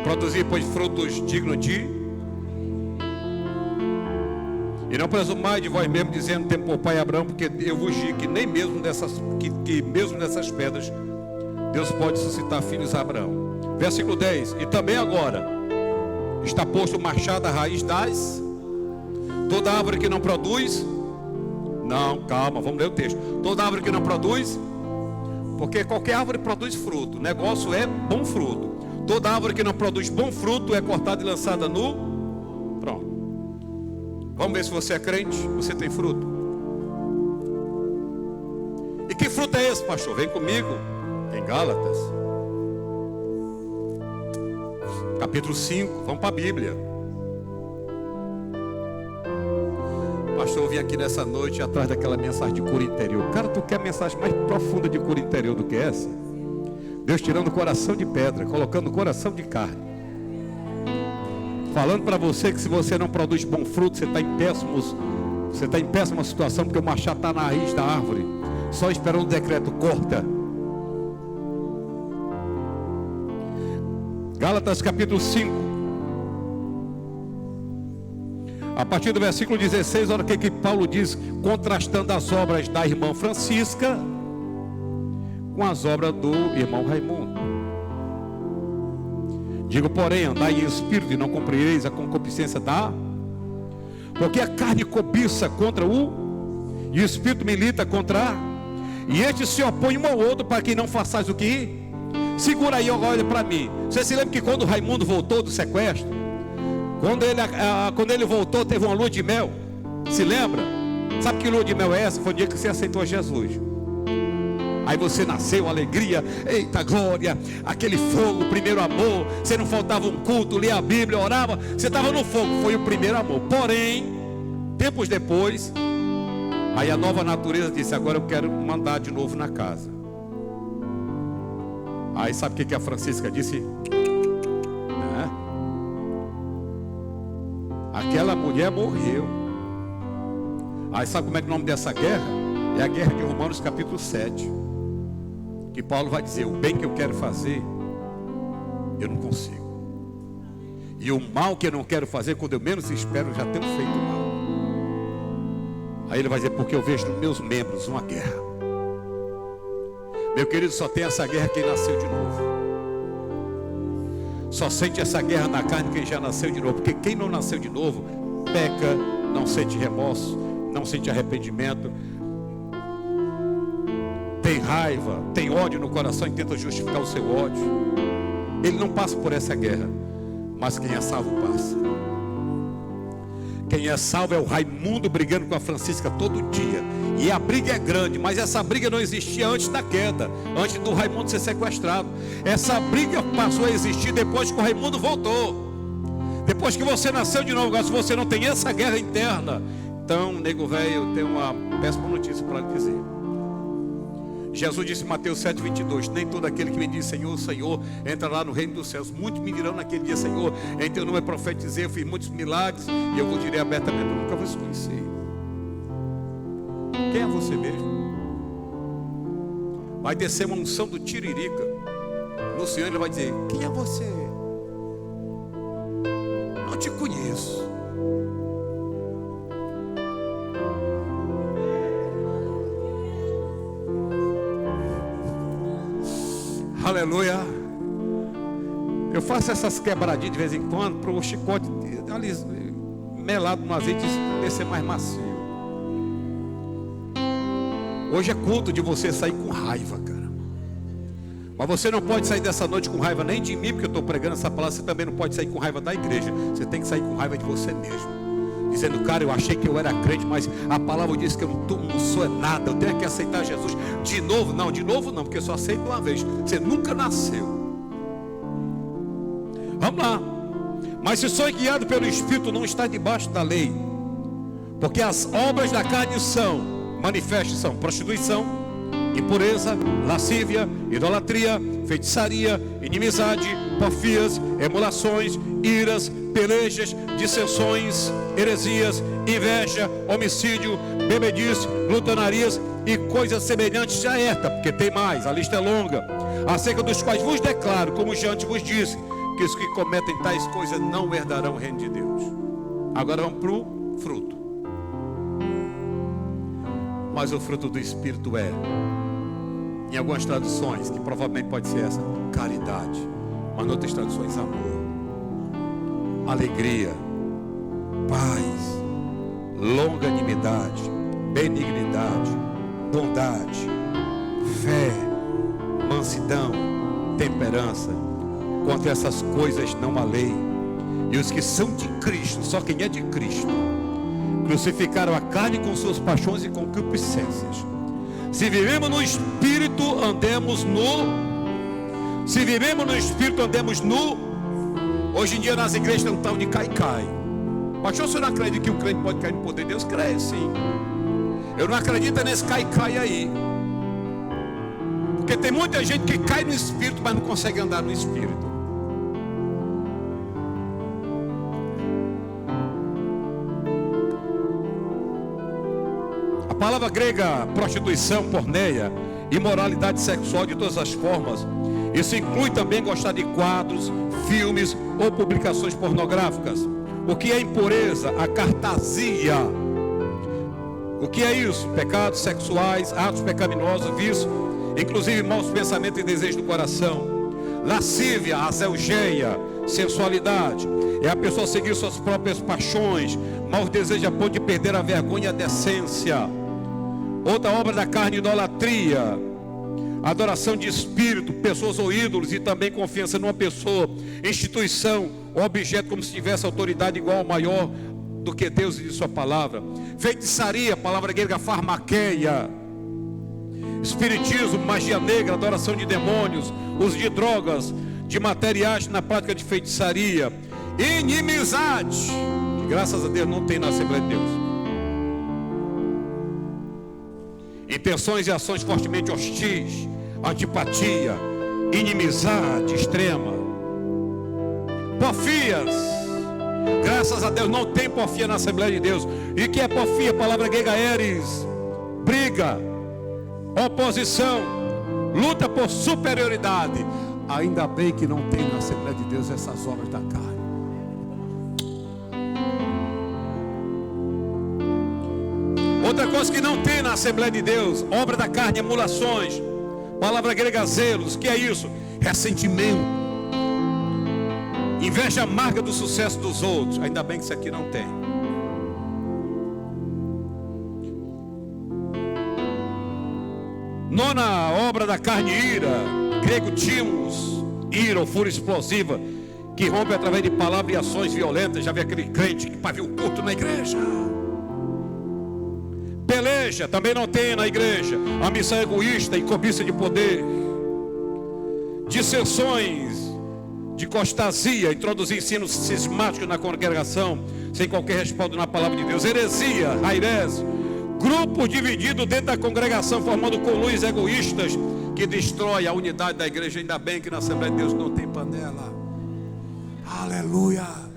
Speaker 1: Produzir, pois, frutos dignos de... E não presumais de vós mesmos, dizendo: tem por pai Abraão, porque eu vos digo que nem mesmo dessas, que mesmo dessas pedras Deus pode suscitar filhos a Abraão. Versículo 10. E também agora está posto o machado à raiz das... Toda árvore que não produz... Não, calma, vamos ler o texto. Toda árvore que não produz... Porque qualquer árvore produz fruto. O negócio é bom fruto. Toda árvore que não produz bom fruto é cortada e lançada no... Pronto. Vamos ver se você é crente. Você tem fruto. E que fruto é esse, pastor? Vem comigo em Gálatas capítulo 5. Vamos para a Bíblia. Pastor, eu vim aqui nessa noite atrás daquela mensagem de cura interior. Cara, tu quer mensagem mais profunda de cura interior do que essa? Deus tirando o coração de pedra, colocando o coração de carne, falando para você que se você não produz bom fruto, você está em péssima situação, porque o machado está na raiz da árvore, só esperando o decreto: corta. Gálatas capítulo 5, a partir do versículo 16, olha o que Paulo diz, contrastando as obras da irmã Francisca com as obras do irmão Raimundo. Digo, porém, andai em espírito e não cumprireis a concupiscência da... Porque a carne cobiça contra o... E o espírito milita contra... E estes se opõem um ao outro para que não façais o que... Segura aí, olha para mim. Você se lembra que quando o Raimundo voltou do sequestro, Quando ele voltou, teve uma lua de mel. Se lembra? Sabe que lua de mel é essa? Foi o dia que você aceitou Jesus. Aí você nasceu, alegria, eita glória, aquele fogo, o primeiro amor. Você não faltava um culto, lia a Bíblia, orava. Você estava no fogo, foi o primeiro amor. Porém, tempos depois, aí a nova natureza disse: agora eu quero mandar de novo na casa. Aí sabe o que a Francisca disse? Aquela mulher morreu. Aí sabe como é que é o nome dessa guerra? É a guerra de Romanos capítulo 7. Que Paulo vai dizer: o bem que eu quero fazer, eu não consigo. E o mal que eu não quero fazer, quando eu menos espero, já tenho feito mal. Aí ele vai dizer: porque eu vejo nos meus membros uma guerra. Meu querido, só tem essa guerra quem nasceu de novo. Só sente essa guerra na carne quem já nasceu de novo. Porque quem não nasceu de novo, peca, não sente remorso, não sente arrependimento, tem raiva, tem ódio no coração e tenta justificar o seu ódio. Ele não passa por essa guerra, mas quem é salvo passa. Quem é salvo é o Raimundo brigando com a Francisca todo dia. E a briga é grande, mas essa briga não existia antes da queda, antes do Raimundo ser sequestrado. Essa briga passou a existir depois que o Raimundo voltou. Depois que você nasceu de novo. Agora, se você não tem essa guerra interna, então, nego velho, eu tenho uma péssima notícia para lhe dizer. Jesus disse em Mateus 7,22: nem todo aquele que me diz Senhor, Senhor, entra lá no reino dos céus. Muitos me dirão naquele dia: Senhor, em teu nome profetizei, eu fiz muitos milagres. E eu vos direi abertamente: eu nunca vos conheci. Quem é você mesmo? Vai descer uma unção do Tiririca no Senhor, ele vai dizer: quem é você? Não te conheço. Aleluia. Eu faço essas quebradinhas de vez em quando para o chicote ali melado no azeite descer mais macio. Hoje é culto de você sair com raiva, cara. Mas você não pode sair dessa noite com raiva nem de mim, porque eu estou pregando essa palavra. Você também não pode sair com raiva da igreja. Você tem que sair com raiva de você mesmo, dizendo: cara, eu achei que eu era crente, mas a palavra diz que eu não sou nada. Eu tenho que aceitar Jesus de novo. Não, de novo não, porque eu só aceito uma vez. Você nunca nasceu. Vamos lá. Mas se sou guiado pelo Espírito, não está debaixo da lei. Porque as obras da carne são prostituição, impureza, lascívia, idolatria, feitiçaria, inimizade, porfias, emulações, iras, pelejas, dissensões, heresias, inveja, homicídio, bebedice, glutonarias e coisas semelhantes a esta, porque tem mais, a lista é longa, acerca dos quais vos declaro, como já antes vos disse, que os que cometem tais coisas não herdarão o reino de Deus. Agora vamos para o fruto. Mas o fruto do Espírito é, em algumas traduções, que provavelmente pode ser essa, caridade. Mas em outras traduções, amor, alegria, paz, longanimidade, benignidade, bondade, fé, mansidão, temperança. Contra essas coisas não há lei. E os que são de Cristo, só quem é de Cristo, crucificaram a carne com suas paixões e concupiscências. Se vivemos no Espírito, andemos no... Se vivemos no Espírito, andemos no... Hoje em dia nas igrejas tem um tal de cai-cai. Pastor, você não acredita que o crente pode cair no poder de Deus? Creio sim. Eu não acredito nesse cai-cai aí. Porque tem muita gente que cai no Espírito, mas não consegue andar no Espírito. A palavra grega prostituição, porneia, imoralidade sexual de todas as formas. Isso inclui também gostar de quadros, filmes ou publicações pornográficas. O que é impureza? A cartasia. O que é isso? Pecados sexuais, atos pecaminosos, vícios, inclusive maus pensamentos e desejos do coração. Lascívia, a zelgeia, sensualidade. É a pessoa seguir suas próprias paixões, maus desejos a ponto de perder a vergonha e a decência. Outra obra da carne, idolatria. adoração de espírito, pessoas ou ídolos, e também confiança numa pessoa, instituição ou objeto, como se tivesse autoridade igual ou maior do que Deus e de sua palavra. Feitiçaria, palavra grega farmaqueia. Espiritismo, magia negra, adoração de demônios, uso de drogas, de materiais na prática de feitiçaria. Inimizade, que graças a Deus não tem na Assembleia de Deus. Intenções e ações fortemente hostis, antipatia, inimizade extrema. Porfias, graças a Deus não tem porfia na Assembleia de Deus. E que é porfia? Palavra grega eres, briga, oposição, luta por superioridade. Ainda bem que não tem na Assembleia de Deus essas obras da carne. Outra coisa que não tem na Assembleia de Deus, obra da carne, emulações, palavra grega zelos, que é isso? Ressentimento, inveja amarga do sucesso dos outros. Ainda bem que isso aqui não tem. Nona obra da carne, ira, grego timos, ira ou fúria explosiva, que rompe através de palavras e ações violentas. Já vi aquele crente que pavia o culto na igreja. Peleja, também não tem na igreja. Ambição egoísta e cobiça de poder. Dissensões de costasia, introduzir ensinos cismáticos na congregação, sem qualquer respaldo na palavra de Deus. Heresia, rairese, grupo dividido dentro da congregação, formando colunas egoístas, que destrói a unidade da igreja. Ainda bem que na Assembleia de Deus não tem panela. Aleluia.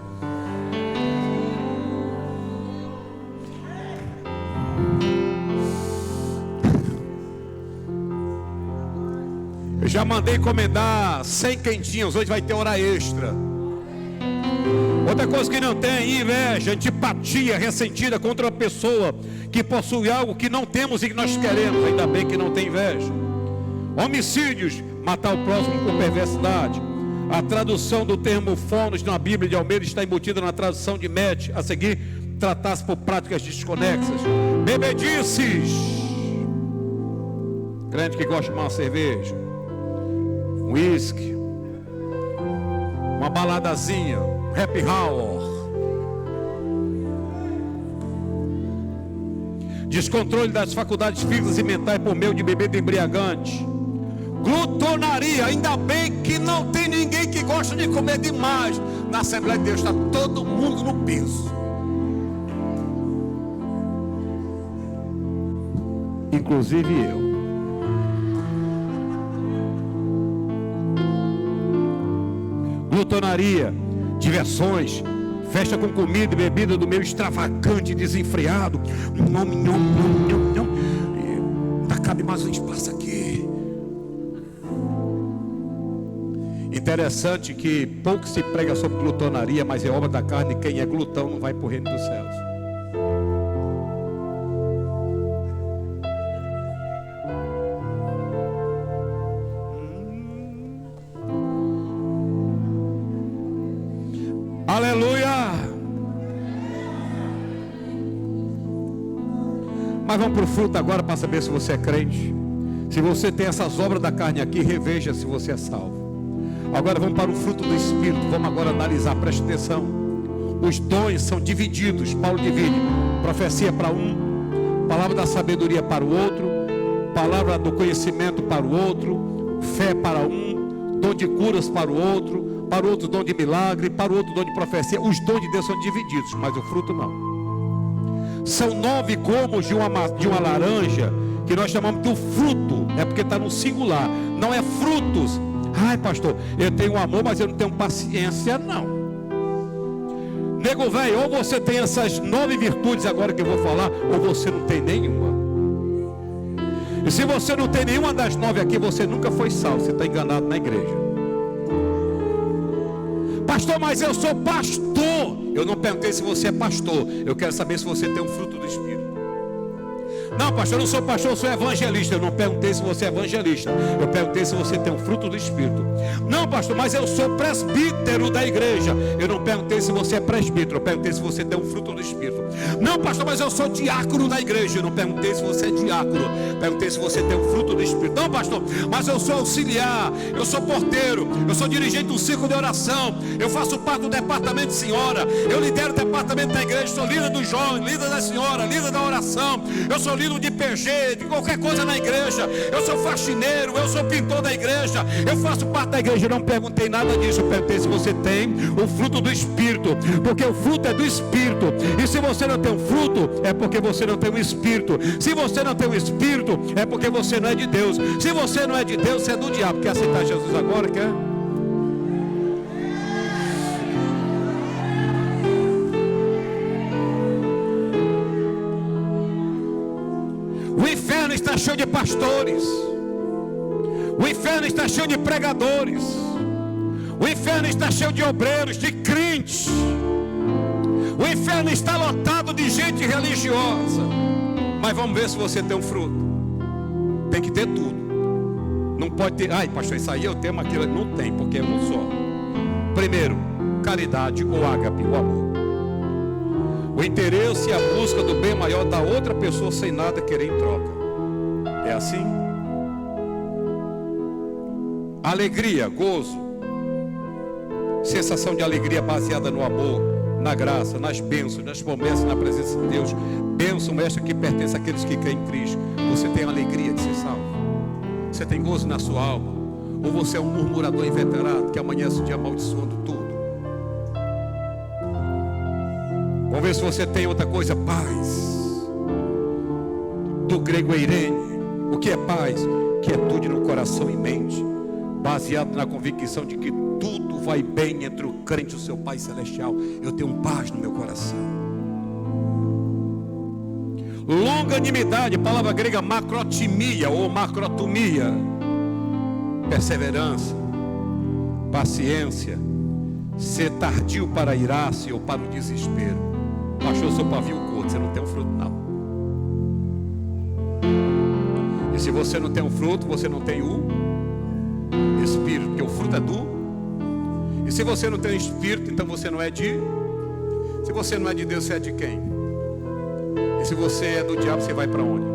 Speaker 1: Eu já mandei encomendar 100 quentinhos. Hoje vai ter hora extra. Outra coisa que não tem: inveja, antipatia, ressentida contra uma pessoa que possui algo que não temos e que nós queremos. Ainda bem que não tem inveja. Homicídios, matar o próximo por perversidade. A tradução do termo fonos na Bíblia de Almeida está embutida na tradução de Mete. A seguir, tratar-se por práticas desconexas. Bebedices, crente que gosta de tomar uma cerveja, um uísque, uma baladazinha, happy hour. Descontrole das faculdades físicas e mentais por meio de bebida embriagante. Glutonaria, ainda bem que não tem ninguém que gosta de comer demais. Na Assembleia de Deus está todo mundo no peso. Inclusive eu. Glutonaria, diversões, festa com comida e bebida do meio extravagante, desenfreado. Ainda cabe mais um espaço aqui. Interessante que pouco se prega sobre glutonaria, mas é obra da carne. Quem é glutão não vai para o reino dos céus. Aleluia! Mas vamos para o fruto agora para saber se você é crente. Se você tem essas obras da carne aqui, reveja se você é salvo. Agora vamos para o fruto do Espírito. Vamos agora analisar, preste atenção. Os dons são divididos. Paulo divide: profecia para um, palavra da sabedoria para o outro, palavra do conhecimento para o outro, fé para um, dom de curas para o outro, dom de milagre, para o outro dom de profecia. Os dons de Deus são divididos, mas o fruto não. São 9 gomos de uma laranja, que nós chamamos do fruto. É porque está no singular, não é frutos. Ai, pastor, eu tenho amor, mas eu não tenho paciência. Não, nego velho, ou você tem essas 9 virtudes agora que eu vou falar, ou você não tem nenhuma. E se você não tem nenhuma das 9 aqui, você nunca foi salvo. Você está enganado na igreja. Pastor, mas eu sou pastor. Eu não perguntei se você é pastor. Eu quero saber se você tem um fruto do Espírito. Não, pastor, eu não sou pastor, eu sou evangelista. Eu não perguntei se você é evangelista. Eu perguntei se você tem um fruto do Espírito. Não, pastor, mas eu sou presbítero da igreja. Eu não perguntei se você é presbítero. Eu perguntei se você tem um fruto do Espírito. Não, pastor, mas eu sou diácono da igreja. Eu não perguntei se você é diácono. Perguntei se você tem um fruto do Espírito. Não, pastor, mas eu sou auxiliar. Eu sou porteiro. Eu sou dirigente do círculo de oração. Eu faço parte do departamento de senhora. Eu lidero o departamento da igreja. Sou líder dos jovens, líder da senhora, líder da oração. Eu sou líder de PG, de qualquer coisa na igreja. Eu sou faxineiro, eu sou pintor da igreja. Eu faço parte da igreja. Eu não perguntei nada disso. Eu perguntei se você tem o fruto do Espírito, porque o fruto é do Espírito. E se você não tem um fruto, é porque você não tem o Espírito. Se você não tem o Espírito, é porque você não é de Deus. Se você não é de Deus, você é do diabo. Quer aceitar Jesus agora? Quer? O inferno está cheio de pastores. O inferno está cheio de pregadores. O inferno está cheio de obreiros, de crentes. O inferno está lotado de gente religiosa. Mas vamos ver se você tem um fruto. Tem que ter tudo. Não pode ter, ai pastor, isso aí eu tenho, aquilo não tem, porque é um só. Primeiro, caridade ou ágape, o amor. O interesse e a busca do bem maior da outra pessoa sem nada querer em troca. É assim? Alegria, gozo, sensação de alegria baseada no amor, na graça, nas bênçãos, nas promessas, na presença de Deus. Bênção esta que pertence àqueles que creem em Cristo. Você tem alegria de ser salvo? Você tem gozo na sua alma? Ou você é um murmurador inveterado que amanhece o dia amaldiçoando tudo? Vamos ver se você tem outra coisa. Paz. Do grego eirene. O que é paz? Quietude no coração e mente, baseado na convicção de que tudo vai bem entre o crente e o seu Pai Celestial. Eu tenho paz no meu coração. Longanimidade, palavra grega macrotimia ou macrotomia. Perseverança, paciência, ser tardio para irar-se ou para o desespero. Baixou seu pavio curto, você não tem um fruto não. E se você não tem um fruto, você não tem o Espírito, porque o fruto é do. E se você não tem o Espírito, então você não é de. Se você não é de Deus, você é de quem? E se você é do diabo, você vai para onde?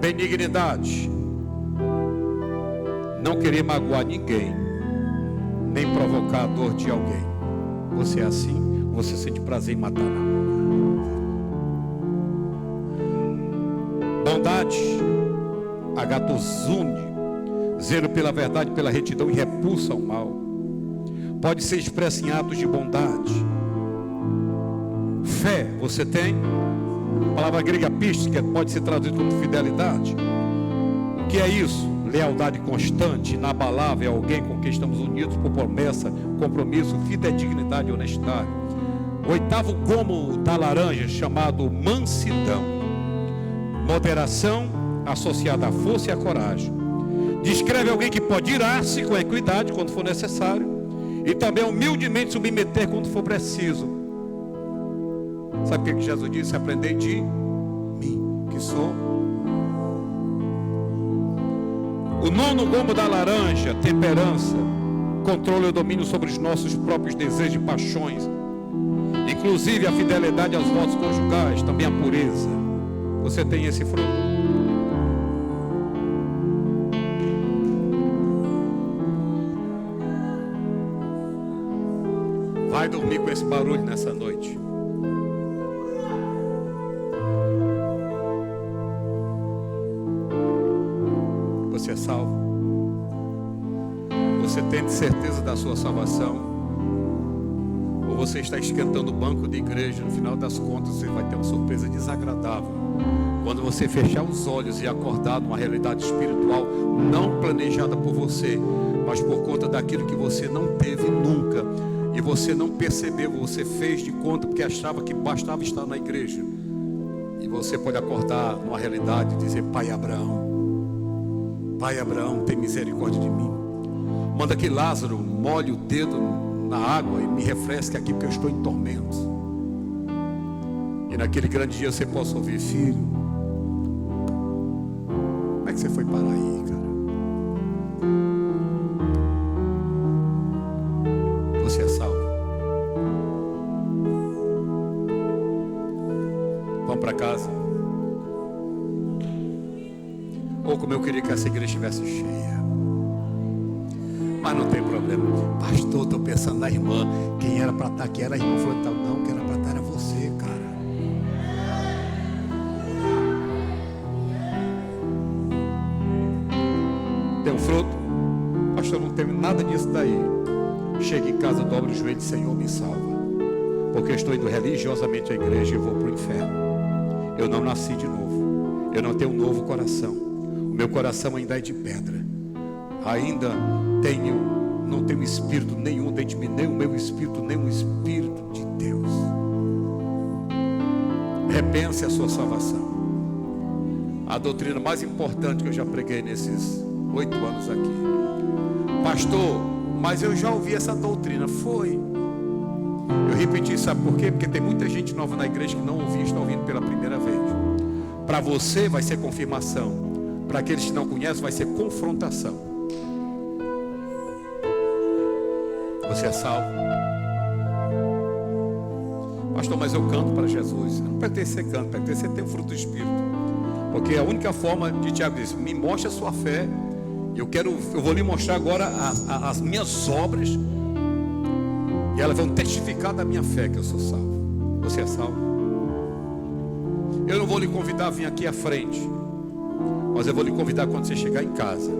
Speaker 1: Benignidade, não querer magoar ninguém, nem provocar a dor de alguém. Você é assim, você sente prazer em matar não. Bondade, agatosune, zelo pela verdade, pela retidão e repulsa ao mal. Pode ser expressa em atos de bondade. Fé, você tem? A palavra grega pistis, que pode ser traduzida como fidelidade. O que é isso? Lealdade constante, inabalável a alguém com quem estamos unidos por promessa, compromisso, fidedignidade e honestidade. O oitavo gomo da laranja, chamado mansidão. Moderação associada à força e à coragem. Descreve alguém que pode irar-se com equidade quando for necessário e também humildemente submeter quando for preciso. Sabe o que Jesus disse? Aprendei de mim, que sou. O nono gomo da laranja, temperança, controle e domínio sobre os nossos próprios desejos e paixões, inclusive a fidelidade aos votos conjugais, também a pureza. Você tem esse fruto? Vai dormir com esse barulho nessa noite. Você é salvo? Você tem certeza da sua salvação? Ou você está esquentando o banco de igreja? No final das contas você vai ter uma surpresa desagradável quando você fechar os olhos e acordar numa realidade espiritual não planejada por você, mas por conta daquilo que você não teve nunca e você não percebeu. Você fez de conta porque achava que bastava estar na igreja, e você pode acordar numa realidade e dizer: Pai Abraão, tem misericórdia de mim. Manda que Lázaro molhe o dedo na água e me refresque aqui, porque eu estou em tormento. E naquele grande dia você possa ouvir: filho, como é que você foi parar aí, cara? Você é salvo. Vamos para casa. Ou como eu queria que essa igreja estivesse cheia. Mas não tem problema. Pastor, estou pensando na irmã. Quem era para estar aqui era a irmã. Falou: então, não, quem era para estar era você, cara. Tem um fruto? Pastor, não tem nada disso daí. Chega em casa, dobra o joelho: Senhor, me salva. Porque eu estou indo religiosamente à igreja e eu vou para o inferno. Eu não nasci de novo. Eu não tenho um novo coração. O meu coração ainda é de pedra. Ainda não tenho espírito nenhum dentro de mim, nem o meu espírito, nem o espírito de Deus. Repense a sua salvação. A doutrina mais importante que eu já preguei nesses 8 anos aqui. Pastor, mas eu já ouvi essa doutrina. Foi. Eu repeti, sabe por quê? Porque tem muita gente nova na igreja que não ouviu, está ouvindo pela primeira vez. Para você vai ser confirmação. Para aqueles que não conhecem vai ser confrontação. Você é salvo. Pastor, mas eu canto para Jesus. Não pertence a ser canto, pertence a ter o fruto do Espírito. Porque a única forma de Tiago diz: me mostre a sua fé. Eu vou lhe mostrar agora as minhas obras. E elas vão testificar da minha fé que eu sou salvo. Você é salvo. Eu não vou lhe convidar a vir aqui à frente, mas eu vou lhe convidar quando você chegar em casa,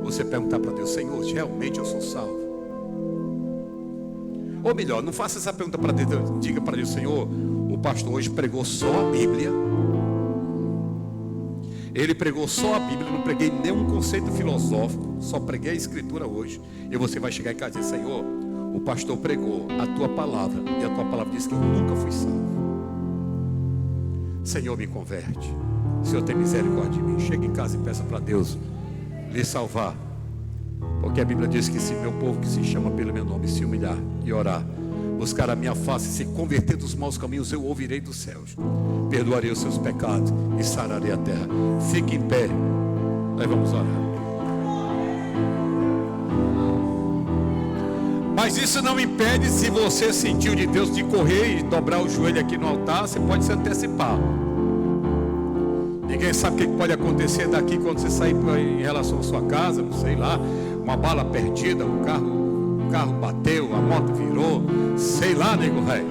Speaker 1: você perguntar para Deus: Senhor, realmente eu sou salvo? Ou melhor, não faça essa pergunta para Deus. Diga para Deus: Senhor, o pastor hoje pregou só a Bíblia. Ele pregou só a Bíblia, não preguei nenhum conceito filosófico, só preguei a Escritura hoje. E você vai chegar em casa e dizer: Senhor, o pastor pregou a tua palavra, e a tua palavra diz que eu nunca fui salvo. Senhor, me converte. Senhor, tem misericórdia de mim. Chega em casa e peça para Deus lhe salvar. Porque a Bíblia diz que se meu povo que se chama pelo meu nome se humilhar e orar, buscar a minha face e se converter dos maus caminhos, eu ouvirei dos céus, perdoarei os seus pecados e sararei a terra. Fique em pé. Nós vamos orar. Mas isso não impede, se você sentiu de Deus, de correr e dobrar o joelho aqui no altar. Você pode se antecipar. Ninguém sabe o que pode acontecer daqui quando você sair em relação à sua casa, não sei lá, uma bala perdida, o carro bateu, a moto virou, sei lá, nego velho.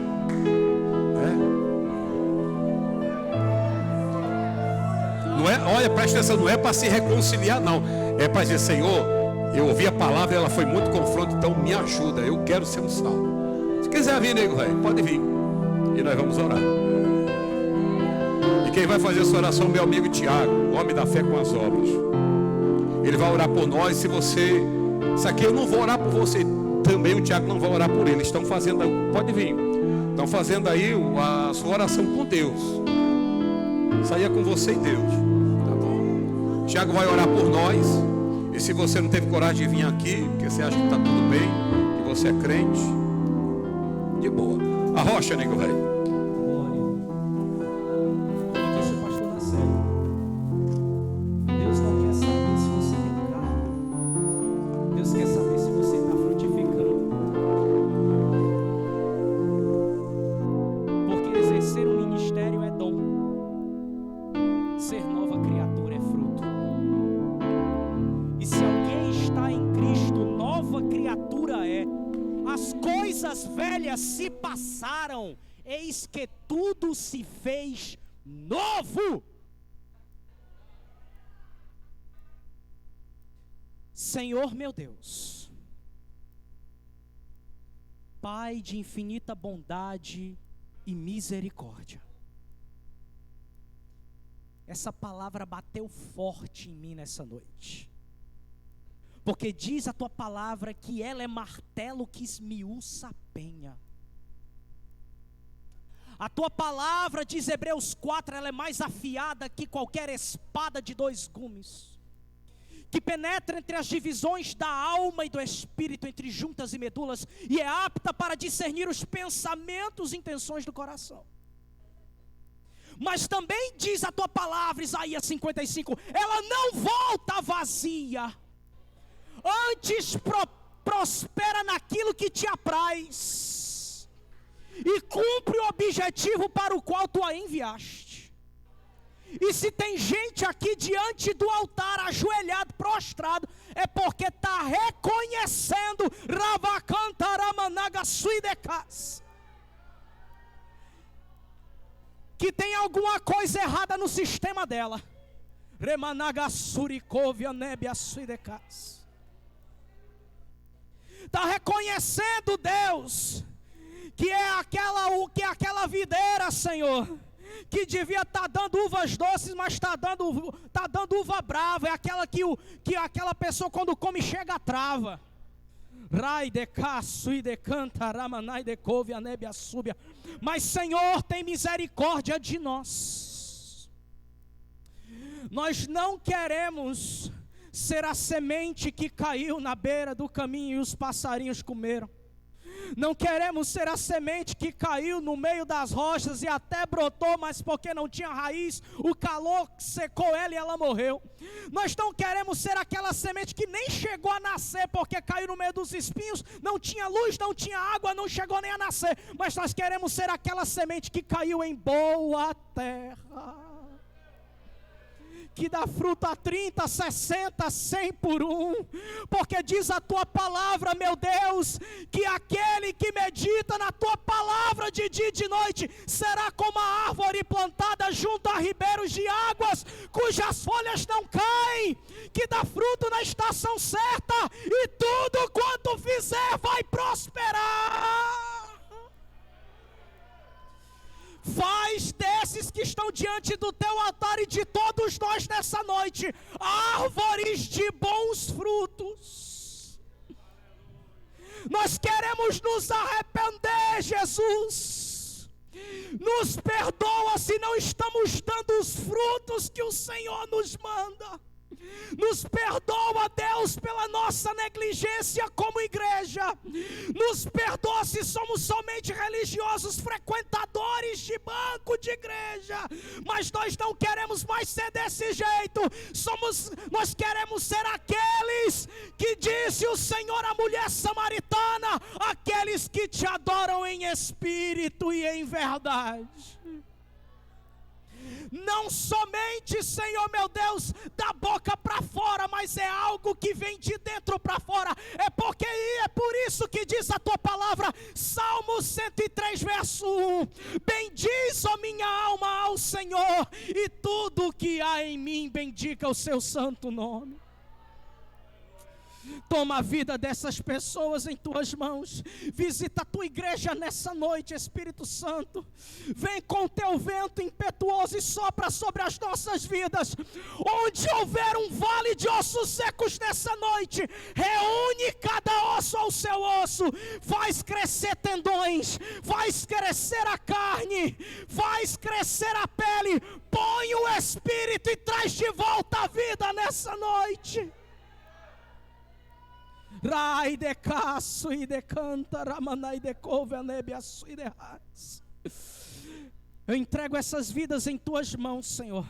Speaker 1: Não é, olha, presta atenção, não é para se reconciliar, não. É para dizer: Senhor, eu ouvi a palavra, ela foi muito confronto, então me ajuda, eu quero ser um salvo. Se quiser vir, nego velho, pode vir. E nós vamos orar. E quem vai fazer essa oração é meu amigo Tiago, homem da fé com as obras. Ele vai orar por nós. Se aqui eu não vou orar por você, também o Tiago não vai orar por ele. Estão fazendo, pode vir. Estão fazendo aí a sua oração com Deus. Isso aí é com você e Deus. Tá bom? Tiago vai orar por nós. E se você não teve coragem de vir aqui, porque você acha que está tudo bem, que você é crente, de boa. Arrocha, nego velho.
Speaker 2: Se passaram, eis que tudo se fez novo. Senhor meu Deus, Pai de infinita bondade e misericórdia, essa palavra bateu forte em mim nessa noite, porque diz a tua palavra que ela é martelo que esmiuça a penha. A tua palavra, diz Hebreus 4, ela é mais afiada que qualquer espada de 2 gumes. que penetra entre as divisões da alma e do espírito, entre juntas e medulas, e é apta para discernir os pensamentos e intenções do coração. Mas também diz a tua palavra, Isaías 55, ela não volta vazia, antes prospera naquilo que te apraz, e cumpre o objetivo para o qual tu a enviaste. E se tem gente aqui diante do altar, ajoelhado, prostrado, é porque está reconhecendo que tem alguma coisa errada no sistema dela. Está reconhecendo, Deus, que é aquela videira, Senhor, que devia estar dando uvas doces, mas está dando uva brava. É aquela que aquela pessoa quando come chega a trava. Mas Senhor, tem misericórdia de nós. Nós não queremos ser a semente que caiu na beira do caminho e os passarinhos comeram. Não queremos ser a semente que caiu no meio das rochas e até brotou, mas porque não tinha raiz, o calor secou ela e ela morreu. Nós não queremos ser aquela semente que nem chegou a nascer, porque caiu no meio dos espinhos, não tinha luz, não tinha água, não chegou nem a nascer. Mas nós queremos ser aquela semente que caiu em boa terra, que dá fruto a 30, 60, 100 por um, porque diz a tua palavra, meu Deus, que aquele que medita na tua palavra de dia e de noite, será como a árvore plantada junto a ribeiros de águas, cujas folhas não caem, que dá fruto na estação certa, e tudo quanto fizer vai prosperar. Faz desses que estão diante do teu altar e de todos nós nessa noite árvores de bons frutos. Nós queremos nos arrepender, Jesus. Nos perdoa se não estamos dando os frutos que o Senhor nos manda. Nos perdoa, Deus, pela nossa negligência como igreja. Nos perdoa se somos somente religiosos, frequentadores de banco de igreja. Mas nós não queremos mais ser desse jeito. Nós queremos ser aqueles que disse o Senhor à mulher samaritana: aqueles que te adoram em espírito e em verdade. Não somente, Senhor meu Deus, da boca para fora, mas é algo que vem de dentro para fora. É por isso que diz a tua palavra, Salmo 103, verso 1: bendiz, ó minha alma, ao Senhor, e tudo que há em mim bendiga o seu santo nome. Toma a vida dessas pessoas em tuas mãos. Visita a tua igreja nessa noite, Espírito Santo. Vem com teu vento impetuoso e sopra sobre as nossas vidas. Onde houver um vale de ossos secos nessa noite, reúne cada osso ao seu osso. Faz crescer tendões, faz crescer a carne, faz crescer a pele. Põe o Espírito e traz de volta a vida nessa noite. Rai de caço e de canta, ramanai de couve, anebiaço e de raiz. Eu entrego essas vidas em tuas mãos, Senhor.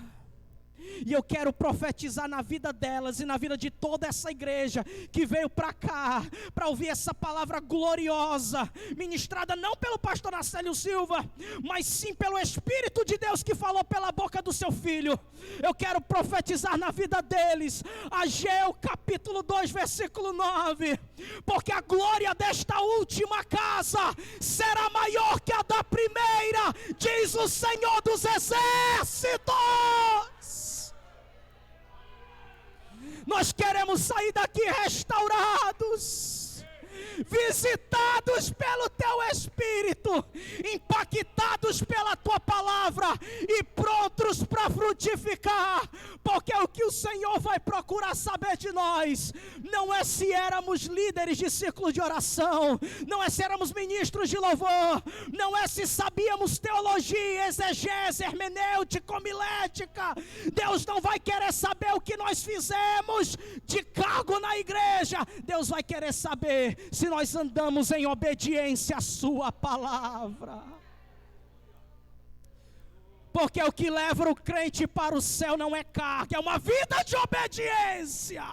Speaker 2: E eu quero profetizar na vida delas e na vida de toda essa igreja que veio para cá, para ouvir essa palavra gloriosa, ministrada não pelo pastor Nacélio Silva, mas sim pelo Espírito de Deus que falou pela boca do seu filho. Eu quero profetizar na vida deles, Ageu capítulo 2, versículo 9: porque a glória desta última casa será maior que a da primeira, diz o Senhor dos Exércitos. Nós queremos sair daqui restaurados, visitados pelo teu Espírito, impactados pela tua palavra e prontos para frutificar, porque o que o Senhor vai procurar saber de nós não é se éramos líderes de círculo de oração, não é se éramos ministros de louvor, não é se sabíamos teologia, exegese, hermenêutica, homilética. Deus não vai querer saber o que nós fizemos de cargo na igreja. Deus vai querer saber se nós andamos em obediência à sua palavra. Porque o que leva o crente para o céu não é carga, é uma vida de obediência.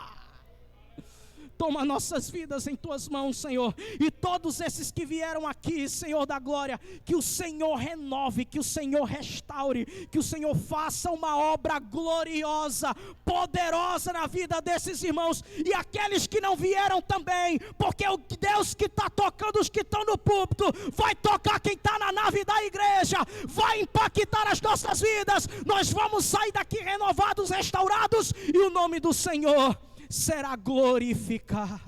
Speaker 2: Toma nossas vidas em tuas mãos, Senhor, e todos esses que vieram aqui, Senhor da glória, que o Senhor renove, que o Senhor restaure, que o Senhor faça uma obra gloriosa, poderosa na vida desses irmãos, e aqueles que não vieram também, porque o Deus que está tocando os que estão no púlpito, vai tocar quem está na nave da igreja, vai impactar as nossas vidas. Nós vamos sair daqui renovados, restaurados, e o nome do Senhor será glorificado.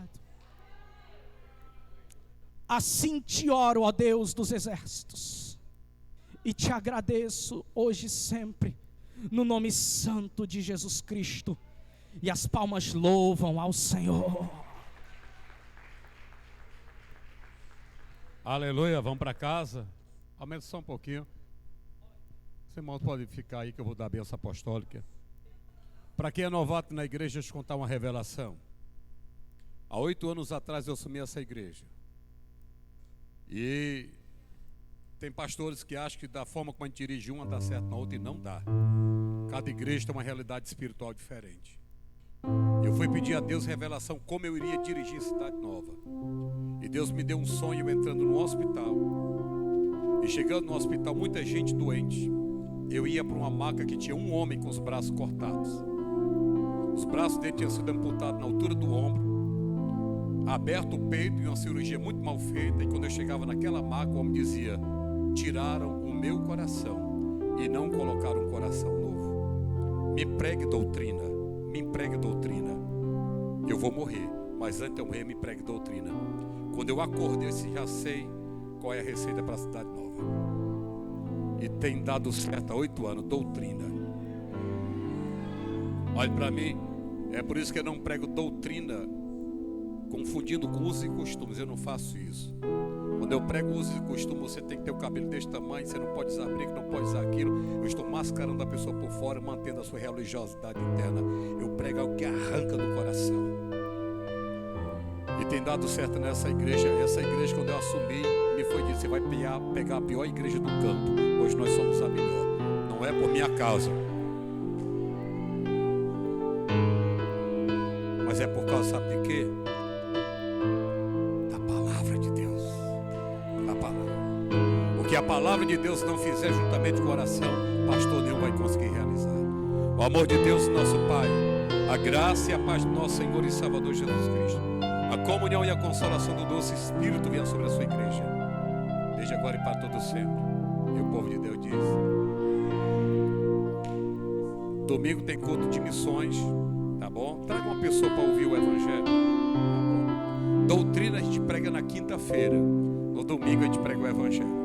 Speaker 2: Assim te oro, ó Deus dos exércitos, e te agradeço hoje e sempre, no nome santo de Jesus Cristo, e as palmas louvam ao Senhor.
Speaker 1: Aleluia, vamos para casa. Aumenta só um pouquinho. Os irmãos podem ficar aí que eu vou dar a bênção apostólica. Para quem é novato na igreja, deixa eu contar uma revelação. Há 8 anos atrás eu assumi essa igreja. E tem pastores que acham que da forma como a gente dirige uma dá certo na outra, e não dá. Cada igreja tem uma realidade espiritual diferente. Eu fui pedir a Deus revelação como eu iria dirigir Cidade Nova. E Deus me deu um sonho entrando no hospital. E chegando no hospital, muita gente doente. Eu ia para uma maca que tinha um homem com os braços cortados. Os braços dele tinham sido amputados na altura do ombro, aberto o peito e uma cirurgia muito mal feita. E quando eu chegava naquela maca, o homem dizia: tiraram o meu coração e não colocaram um coração novo. Me pregue doutrina, me empregue doutrina. Eu vou morrer, mas antes de eu morrer, me pregue doutrina. Quando eu acordei, eu disse: já sei qual é a receita para a Cidade Nova. E tem dado certo há 8 anos, doutrina. Olhe para mim, é por isso que eu não prego doutrina confundindo com usos e costumes. Eu não faço isso. Quando eu prego usos e costumes, você tem que ter o cabelo desse tamanho, você não pode usar brinco, não pode usar aquilo. Eu estou mascarando a pessoa por fora, mantendo a sua religiosidade interna. Eu prego algo que arranca do coração. E tem dado certo nessa igreja. Essa igreja, quando eu assumi, me foi dito: você vai pegar a pior igreja do campo. Hoje nós somos a melhor. Não é por minha causa, mas é por causa, sabe de quê? Da palavra de Deus. Da palavra. O que a palavra de Deus não fizer juntamente com o coração, pastor nenhum vai conseguir realizar. O amor de Deus, nosso Pai, a graça e a paz do nosso Senhor e Salvador Jesus Cristo, a comunhão e a consolação do doce Espírito venha sobre a sua igreja, desde agora e para todo sempre. E o povo de Deus diz: domingo tem culto de missões, tá bom? Traga uma pessoa para ouvir o evangelho, tá bom? Doutrina a gente prega na quinta-feira, no domingo a gente prega o evangelho.